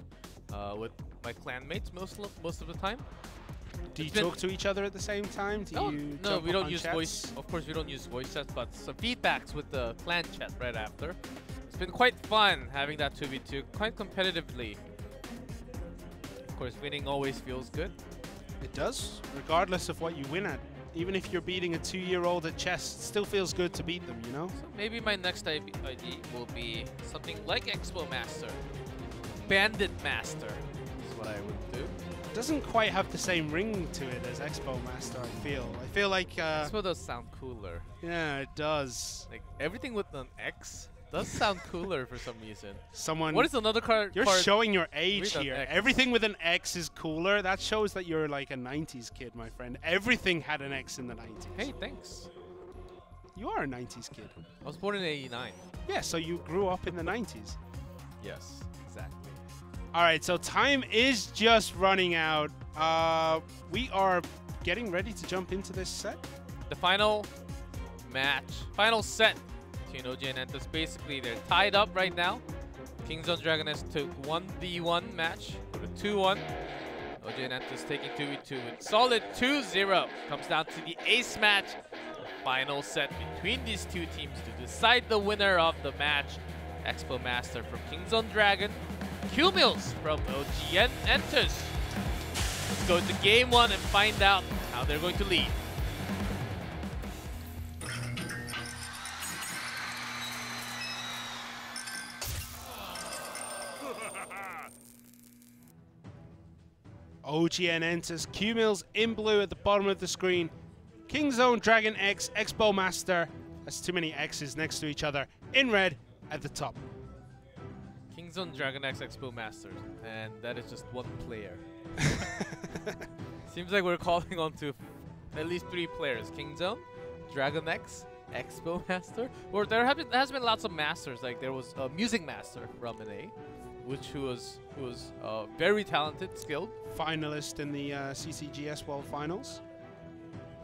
with my clanmates most of the time. Do you talk to each other at the same time? No, we don't use voice. Of course, we don't use voice chats, but some feedbacks with the clan chat right after. It's been quite fun having that 2v2 quite competitively. Of course, winning always feels good. It does, regardless of what you win at. Even if you're beating a 2-year-old at chess, it still feels good to beat them, you know? So maybe my next idea will be something like Expo Master. Bandit Master is what I would do. It doesn't quite have the same ring to it as Expo Master, I feel. I feel like... Expo does sound cooler. Yeah, it does. Like, everything with an X Does sound cooler for some reason. Someone. What is another card? You're showing your age Read on here. X. Everything with an X is cooler. That shows that you're like a 90s kid, my friend. Everything had an X in the 90s. Hey, thanks. You are a 90s kid. I was born in '89. Yeah, so you grew up in the 90s. Yes, exactly. All right, so time is just running out. We are getting ready to jump into this set. The final match, final set between OGN and Entus. Basically, they're tied up right now. Kingzone DragonX took 1v1 match with a 2-1. OGN Entus taking 2v2 with solid 2-0. Comes down to the ace match. The final set between these two teams to decide the winner of the match. Expo Master from Kingzone Dragon, QMills from OGN Entus. Let's go to game one and find out how they're going to lead. OGN Entus, QMills in blue at the bottom of the screen. Kingzone DragonX, Expo Master. That's too many X's next to each other. In red at the top. Kingzone DragonX Expo Masters, and that is just one player. Seems like we're calling on to at least 3 players. Kingzone, DragonX, Expo Master. Or there has been lots of masters. Like there was a music master from NA, who was very talented, skilled. Finalist in the CCGS World Finals.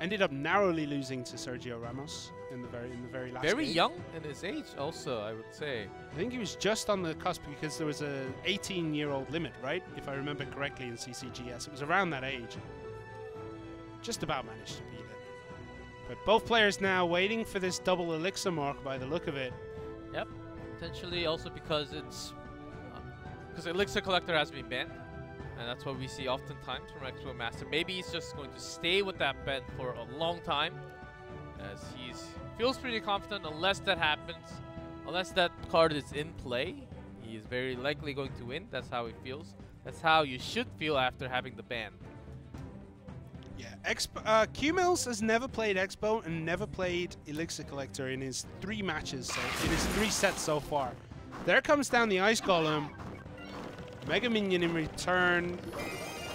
Ended up narrowly losing to Sergio Ramos in the very last Very game. young in his age, also, I would say. I think he was just on the cusp because there was a 18-year-old limit, right? If I remember correctly in CCGS. It was around that age. Just about managed to beat it. But both players now waiting for this double elixir mark by the look of it. Yep. Potentially also because it's... because Elixir Collector has been banned. And that's what we see oftentimes from Expo Master. Maybe he's just going to stay with that ban for a long time. As he feels pretty confident unless that happens. Unless that card is in play, he is very likely going to win. That's how he feels. That's how you should feel after having the ban. Yeah, QMills has never played Expo and never played Elixir Collector in his 3 matches, in his 3 sets so far. There comes down the Ice Golem. Mega Minion in return.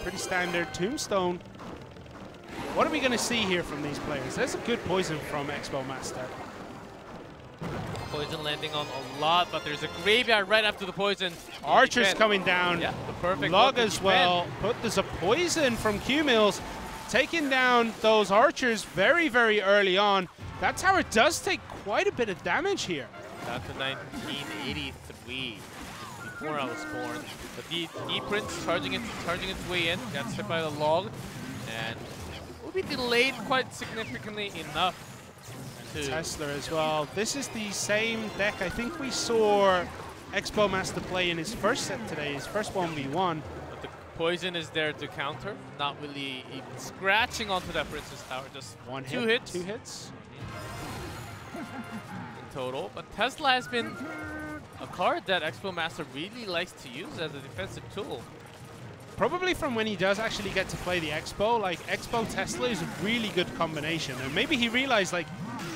Pretty standard. Tombstone. What are we going to see here from these players? There's a good poison from Expo Master. Poison landing on a lot, but there's a graveyard right after the poison. Archer's coming down. Yeah, the perfect Log as well. But there's a poison from QMills. Taking down those archers very, very early on. That tower does take quite a bit of damage here. Down to 1983. Before I was born. But the Prince charging its way in, gets hit by the log, and will be delayed quite significantly enough to... Tesla as well. This is the same deck I think we saw Expo Master play in his first set today, his first 1v1. But the poison is there to counter, not really even scratching onto that Princess Tower, just 2 hits. 2 hits. In total. But Tesla has been a card that Expo Master really likes to use as a defensive tool. Probably from when he does actually get to play the Expo. Like, Expo Tesla is a really good combination. And maybe he realized, like,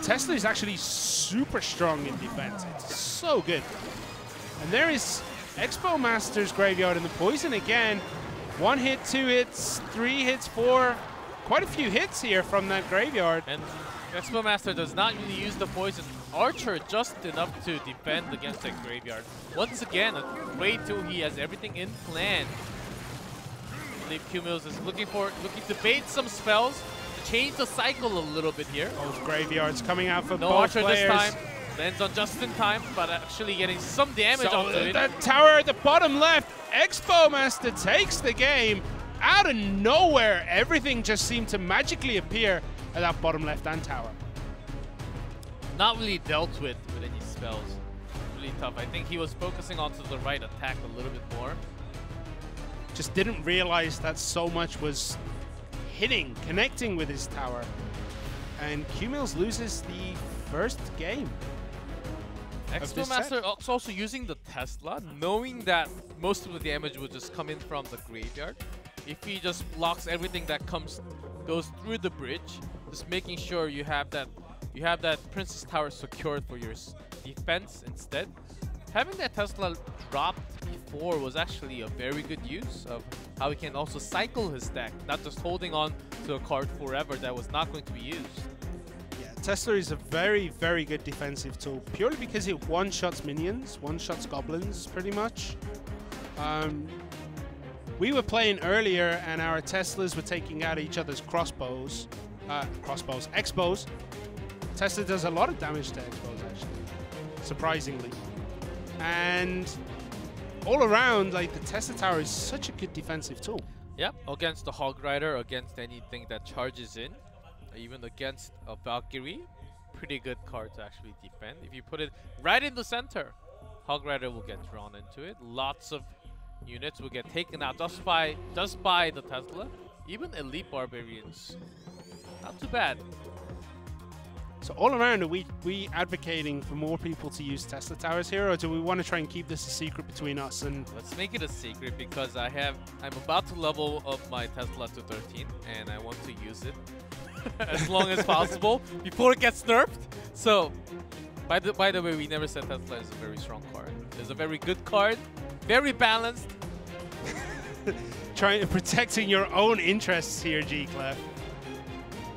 Tesla is actually super strong in defense. It's so good. And there is Expo Master's graveyard in the poison again. 1 hit, 2 hits, 3 hits, 4. Quite a few hits here from that graveyard. And Expo Master does not really use the poison Archer to enough to defend against that graveyard. Once again, a great tool. He has everything in plan. I believe QMills is looking to bait some spells to change the cycle a little bit here. Both graveyards coming out for no both Archer players. this time. Lands on just in time, but actually getting some damage onto it. The tower at the bottom left. Expo Master takes the game. Out of nowhere, everything just seemed to magically appear at that bottom left-hand tower. Not really dealt with any spells. Really tough. I think he was focusing onto the right attack a little bit more. Just didn't realize that so much was hitting, connecting with his tower. And QMills loses the first game. Expo Master also using the Tesla, knowing that most of the damage will just come in from the graveyard. If he just blocks everything that goes through the bridge, just making sure you have that you have that Princess Tower secured for your defense instead. Having that Tesla dropped before was actually a very good use of how he can also cycle his deck, not just holding on to a card forever that was not going to be used. Yeah, Tesla is a very, very good defensive tool, purely because it one-shots minions, one-shots goblins, pretty much. We were playing earlier, and our Teslas were taking out each other's Xbows. Tesla does a lot of damage to Xbows, actually, surprisingly. And all around, like, the Tesla Tower is such a good defensive tool. Yep, against the Hog Rider, against anything that charges in, even against a Valkyrie, pretty good card to actually defend. If you put it right in the center, Hog Rider will get drawn into it. Lots of units will get taken out just by the Tesla. Even Elite Barbarians, not too bad. So all around, are we advocating for more people to use Tesla Towers here, or do we want to try and keep this a secret between us? And let's make it a secret, because I'm about to level up my Tesla to 13, and I want to use it as long as possible before it gets nerfed. So, by the way, we never said Tesla is a very strong card. It's a very good card, very balanced. protecting your own interests here, G-Clef.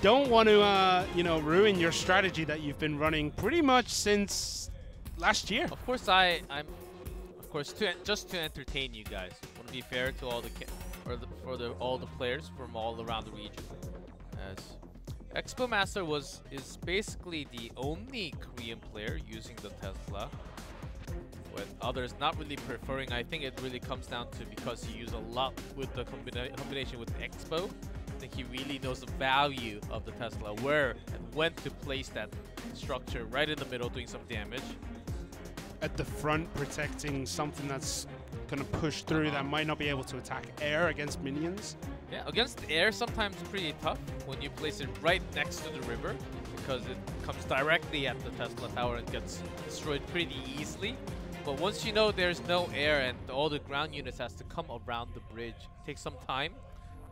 Don't want to, you know, ruin your strategy that you've been running pretty much since last year. Of course, just to entertain you guys. Want to be fair to all all the players from all around the region. As Expo Master is basically the only Korean player using the Tesla, with others not really preferring. I think it really comes down to because he used a lot with the combination with Expo. I think he really knows the value of the Tesla, where and when to place that structure right in the middle, doing some damage. At the front, protecting something that's going to push through that might not be able to attack air against minions. Yeah, against air, sometimes pretty tough when you place it right next to the river, because it comes directly at the Tesla Tower and gets destroyed pretty easily. But once you know there's no air and all the ground units has to come around the bridge, it takes some time.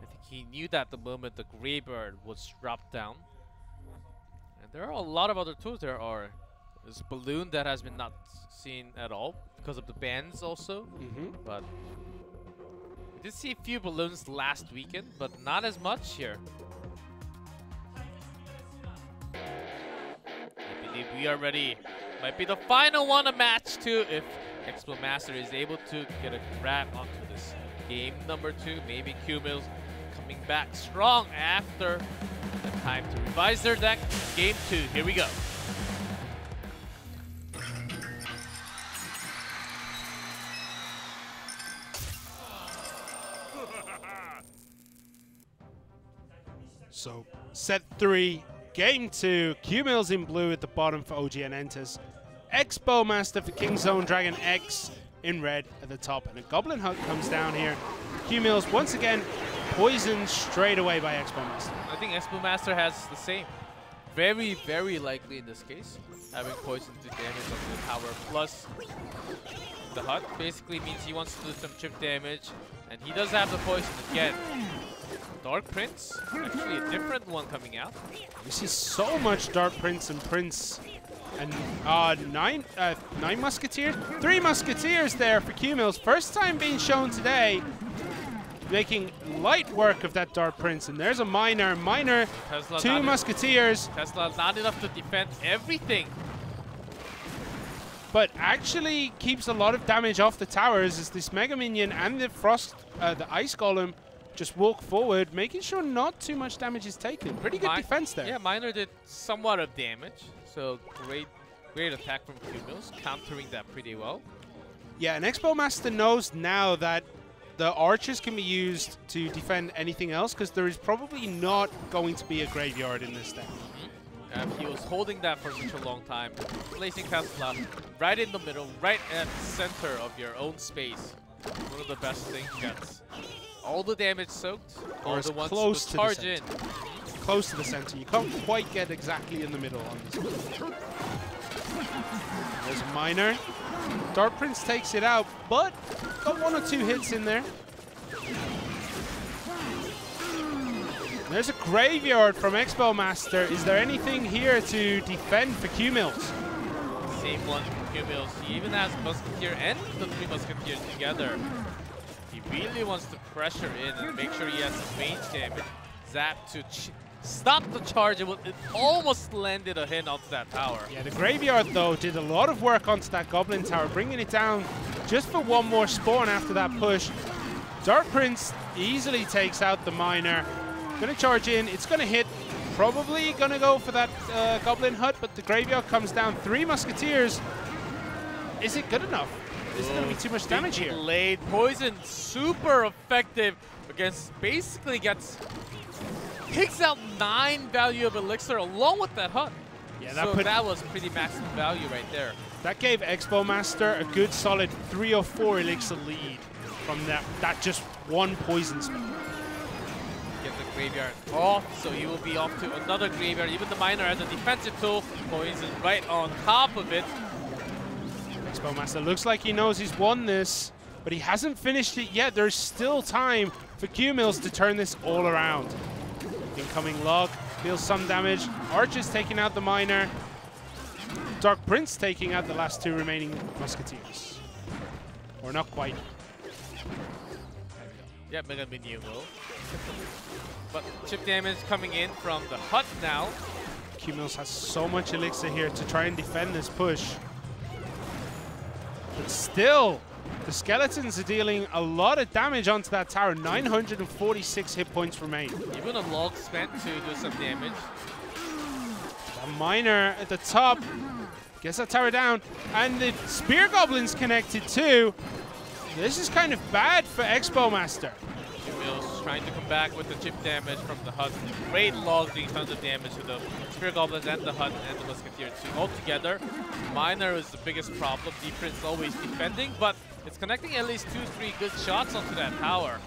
I think he knew that the moment the Greybird was dropped down. And there are a lot of other tools. There's Balloon that has been not seen at all because of the bans also. But we did see a few balloons last weekend, but not as much here. I believe we are ready. Might be the final one to match to if Expo Master is able to get a grab onto this game number 2. Maybe QMills coming back strong after the time to revise their deck. Game 2, here we go. So, set 3, game 2. QMills in blue at the bottom for OGN Entus. Expo Master for Kingzone DragonX in red at the top. And a Goblin Hut comes down here. QMills once again poisoned straight away by Expo Master. I think Expo Master has the same. Very, very likely in this case. Having poison to damage on the tower plus the hut basically means he wants to do some chip damage. And he does have the poison again. Dark Prince, actually a different one coming out. We see so much Dark Prince and Prince. And 9 Musketeers? 3 Musketeers there for QMills. First time being shown today. Making light work of that Dark Prince. And there's a Miner. Tesla 2 Musketeers. Tesla not enough to defend everything. But actually keeps a lot of damage off the towers as this Mega Minion and the the Ice Golem just walk forward, making sure not too much damage is taken. Pretty good defense there. Yeah, Miner did somewhat of damage. So great attack from QMills, countering that pretty well. Yeah, and Expo Master knows now that the archers can be used to defend anything else, because there is probably not going to be a graveyard in this deck. He was holding that for such a long time, placing Tesla right in the middle, right at the center of your own space. One of the best things gets all the damage soaked, all the ones close to charge in. Close to the center. You can't quite get exactly in the middle on this one. There's a Miner. Dark Prince takes it out, but got 1 or 2 hits in there. There's a graveyard from Expo Master. Is there anything here to defend for QMills? Same one for QMills. He even has Musketeer and the 3 Musketeers together. He really wants to pressure in and make sure he has some range damage. Zap to stop the charge. It almost landed a hit onto that tower. Yeah, the graveyard though did a lot of work onto that Goblin tower, bringing it down just for one more spawn after that push. Dark Prince easily takes out the miner. Gonna charge in, it's gonna hit. Probably gonna go for that Goblin hut, but the graveyard comes down. 3 Musketeers. Is it good enough? Is it gonna be too much damage here? Delayed poison, super effective against, basically takes out 9 value of elixir along with that hut. Yeah, that was pretty maximum value right there. That gave Expo Master a good solid 3 or 4 elixir lead from that just one poison spell. Get the graveyard off, so he will be off to another graveyard. Even the miner has a defensive tool. Poison right on top of it. Expo Master looks like he knows he's won this, but he hasn't finished it yet. There's still time for QMills to turn this all around. Incoming log deals some damage. Archer's taking out the miner. Dark Prince taking out the last 2 remaining Musketeers. Or not quite. Yeah, Mega Minion will. But chip damage coming in from the hut now. QMills has so much elixir here to try and defend this push. But still, the skeletons are dealing a lot of damage onto that tower. 946 hit points remain. Even a log spent to do some damage. The miner at the top gets that tower down. And the spear goblins connected too. This is kind of bad for Expo Master. QMills trying to come back with the chip damage from the hut. Great log doing tons of damage to the spear goblins and the hut and the musketeer too. Altogether, miner is the biggest problem. Defense always defending, but it's connecting at least 2-3 good shots onto that tower.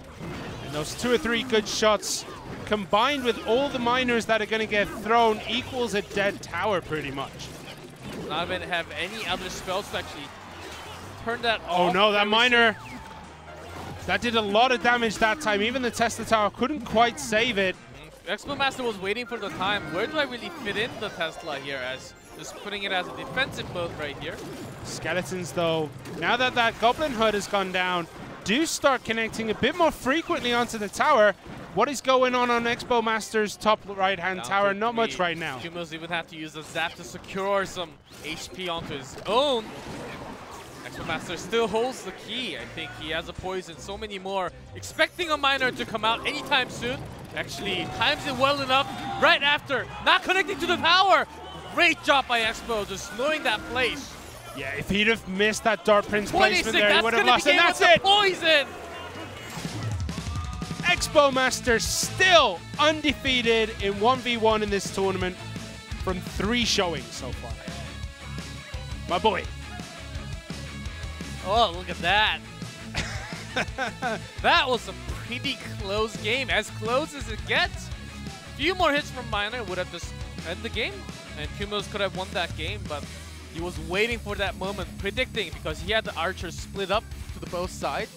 And those 2 or 3 good shots combined with all the miners that are going to get thrown equals a dead tower pretty much. Not even have any other spells to actually turn that off. Oh no, that miner, that did a lot of damage that time. Even the Tesla tower couldn't quite save it. Expo Master was waiting for the time. Where do I really fit in the Tesla here, as just putting it as a defensive mode right here? Skeletons though, now that that Goblin hut has gone down, do start connecting a bit more frequently onto the tower. What is going on Expo Master's top right-hand tower? Not much right now. QMills even have to use the zap to secure some HP onto his own. Expo Master still holds the key. I think he has a poison, so many more. Expecting a miner to come out anytime soon. Actually times it well enough right after. Not connecting to the tower. Great job by Expo, just knowing that place. Yeah, if he'd have missed that Dark Prince placement there, he would have lost. And that's it! Poison! Expo Master still undefeated in 1v1 in this tournament from 3 showings so far. My boy. Oh, look at that. That was a pretty close game, as close as it gets. A few more hits from Miner would have just ended the game, and QMills could have won that game, but he was waiting for that moment, predicting, because he had the archers split up to the both sides,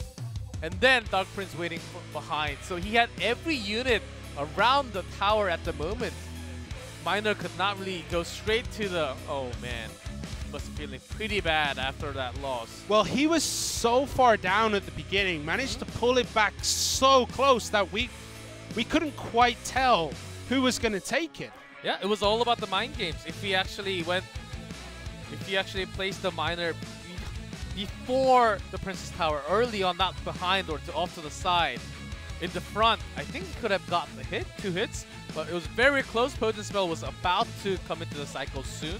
and then Dark Prince waiting behind. So he had every unit around the tower at the moment. Miner could not really go straight to the... Oh, man. He must be feeling pretty bad after that loss. Well, he was so far down at the beginning, managed to pull it back so close that we couldn't quite tell who was going to take it. Yeah, it was all about the mind games. If he actually placed the miner before the Princess Tower, early on, not behind or off to the side, in the front, I think he could have gotten the hit, 2 hits, but it was very close. Potent Spell was about to come into the cycle soon.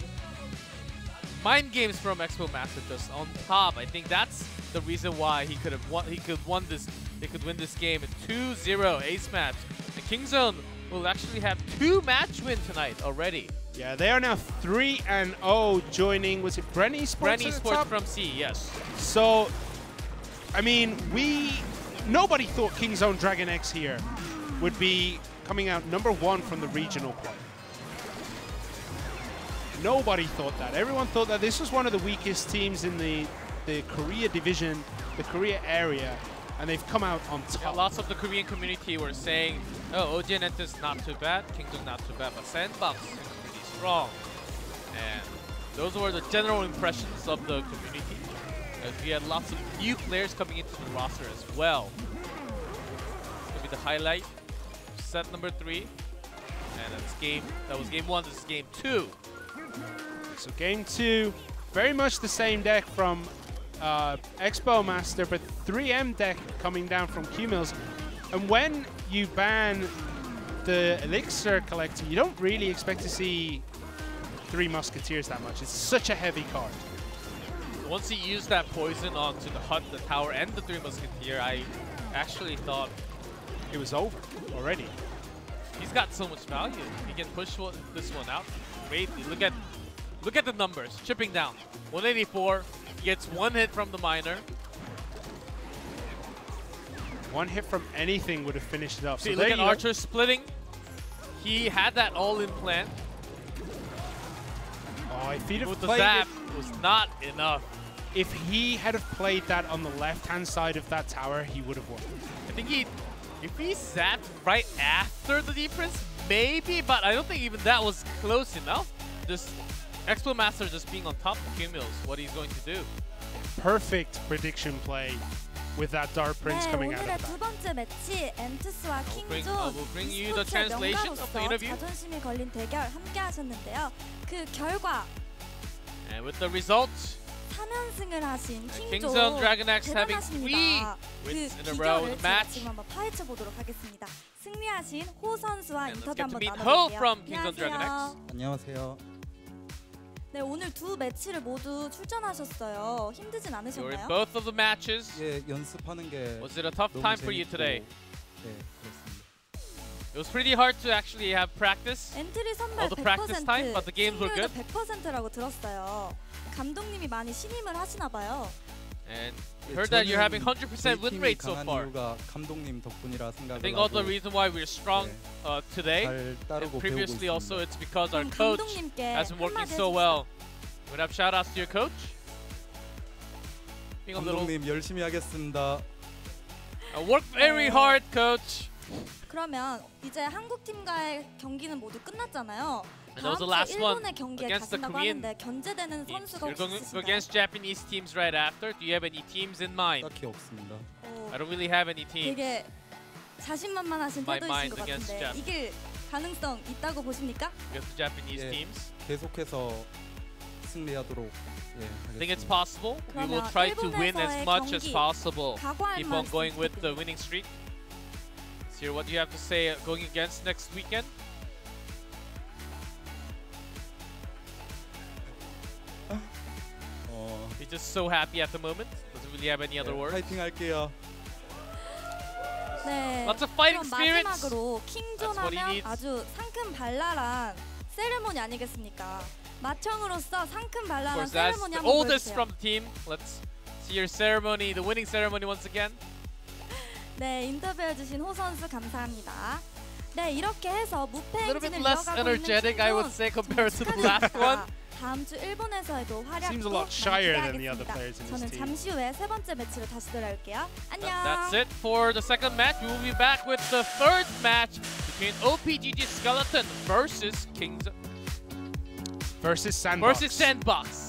Mind games from Expo Master just on top. I think that's the reason why he could win this game in 2-0 ace match. And Kingzone will actually have 2 match win tonight already. Yeah, they are now 3-0, joining, was it Brenny Sports? Brenny Sports from C, yes. So, I mean, nobody thought Kingzone DragonX here would be coming out #1 from the regional play. Nobody thought that. Everyone thought that this was one of the weakest teams in the Korea division, the Korea area. and they've come out on Yeah, top. lots of the Korean community were saying, oh, OGN ENTUS not too bad, Kingdom not too bad, but Sandbox is pretty strong. And those were the general impressions of the community, as we had lots of new players coming into the roster as well. This will be the highlight, set number 3. And that was game 1, this is game 2. So game 2, very much the same deck from Expo Master, but 3M deck coming down from QMills. And when you ban the Elixir Collector, you don't really expect to see 3 Musketeers that much. It's such a heavy card. Once he used that poison onto the hut, the tower, and the 3 Musketeer, I actually thought it was over already. He's got so much value. He can push this one out greatly. Look at the numbers. Chipping down. 184. He gets 1 hit from the miner. 1 hit from anything would have finished it up. See, so look at Archer splitting. He had that all-in plan. Oh, if he'd have with the played zap, it was not enough. If he had have played that on the left-hand side of that tower, he would have won. I think if he zapped right after the defense, maybe, but I don't think even that was close enough. This Expo Master just being on top of QMills, what he's going to do. Perfect prediction play with that Dark Prince coming out of 오늘의 the 두 back. 번째 매치 엔투스와 킹존 we'll bring you the e스포츠의 translation of the 명가로서 interview. 자존심이 걸린 대결 함께 하셨는데요. 그 결과 And with the result, 3연승을 하신 킹존 Kingzone DragonX having 3 대단하십니다. 그 wins in a row in 비결을 the 제가 match. 지금 한번 파헤쳐 보도록 하겠습니다. 승리하신 호 선수와 And let's 인터뷰 get to 한번 meet Ho 나눠볼게요. from Kingzone DragonX. 안녕하세요. 안녕하세요. 네, 오늘 두 매치를 모두 출전하셨어요. 힘들진 You were in 않으셨나요? both of the matches. 예, 연습하는 게 Was it a tough 너무 time for you 재밌고, today? 네, 그렇습니다. It was pretty hard to actually have practice. 엔트리 선발 All the practice time, but the games were good. 100%라고 들었어요. 감독님이 많이 신임을 하시나 봐요. And 예, heard that you're having 저는 100% win 저희 팀이 rate so 강한 far. 이유가 감독님 덕분이라 I 생각을 think all the 하고 reason why we're strong today, 잘 and 따르고 배우고 previously 있습니다. also it's because our 그럼 coach 감독님께 has been working 한마디 so 해주세요. well. We'd have shout outs to your coach. Being a little 감독님 열심히 하겠습니다. work very hard, coach. 그러면 이제 한국 팀과의 경기는 모두 끝났잖아요. And that was 다음 the 주 last one 일본의 경기에 against the 가신다고 Korean 하는데 견제되는 teams. 선수가 You're 혹시 going 있으신가요? against Japanese teams right after. Do you have any teams in mind? 딱히 없습니다. 오, I don't really have any teams. 되게 자신만만하신 My 태도이신 mind 것 against 같은데 Japan. 이길 가능성 있다고 보십니까? Against the Japanese 예. teams. 계속해서 승리하도록 I think it's 하겠습니다. possible. We will 그러면 try to win as 일본에서의 much as 경기 possible. 각오할 Keep on 말씀 going with the 부탁드립니다. winning streak. Let's hear what you have to say going against next weekend. He's just so happy at the moment. Doesn't really have any other words. 파이팅 할게요. 네. Lots of fighting 그럼 spirits. 마지막으로 That's what he 킹존하면 needs. 아주 상큼발랄한 세레모니 아니겠습니까? 마청으로서 Of 상큼발랄한 course, that's 세레모니 the 한번 oldest 보여주세요. from the team. Let's see your ceremony, the winning ceremony once again. 네, 인터뷰해주신 호 선수 감사합니다. 네, 이렇게 해서 무패 A little bit 행진을 less 이어가고 있는 energetic, I would 킹존 say, compared to the 정말 last one. 축하드립니다. 다음 주 일본에서에도 Seems a 활약도 lot 많이 shyer than the other 기대하겠습니다. players in his 저는 team. 잠시 후에 세 번째 매치로 다시 돌아올게요. 안녕. That's it for the second match. We will be back with the third match between op.ggskeleton versus Versus Sandbox. Sandbox.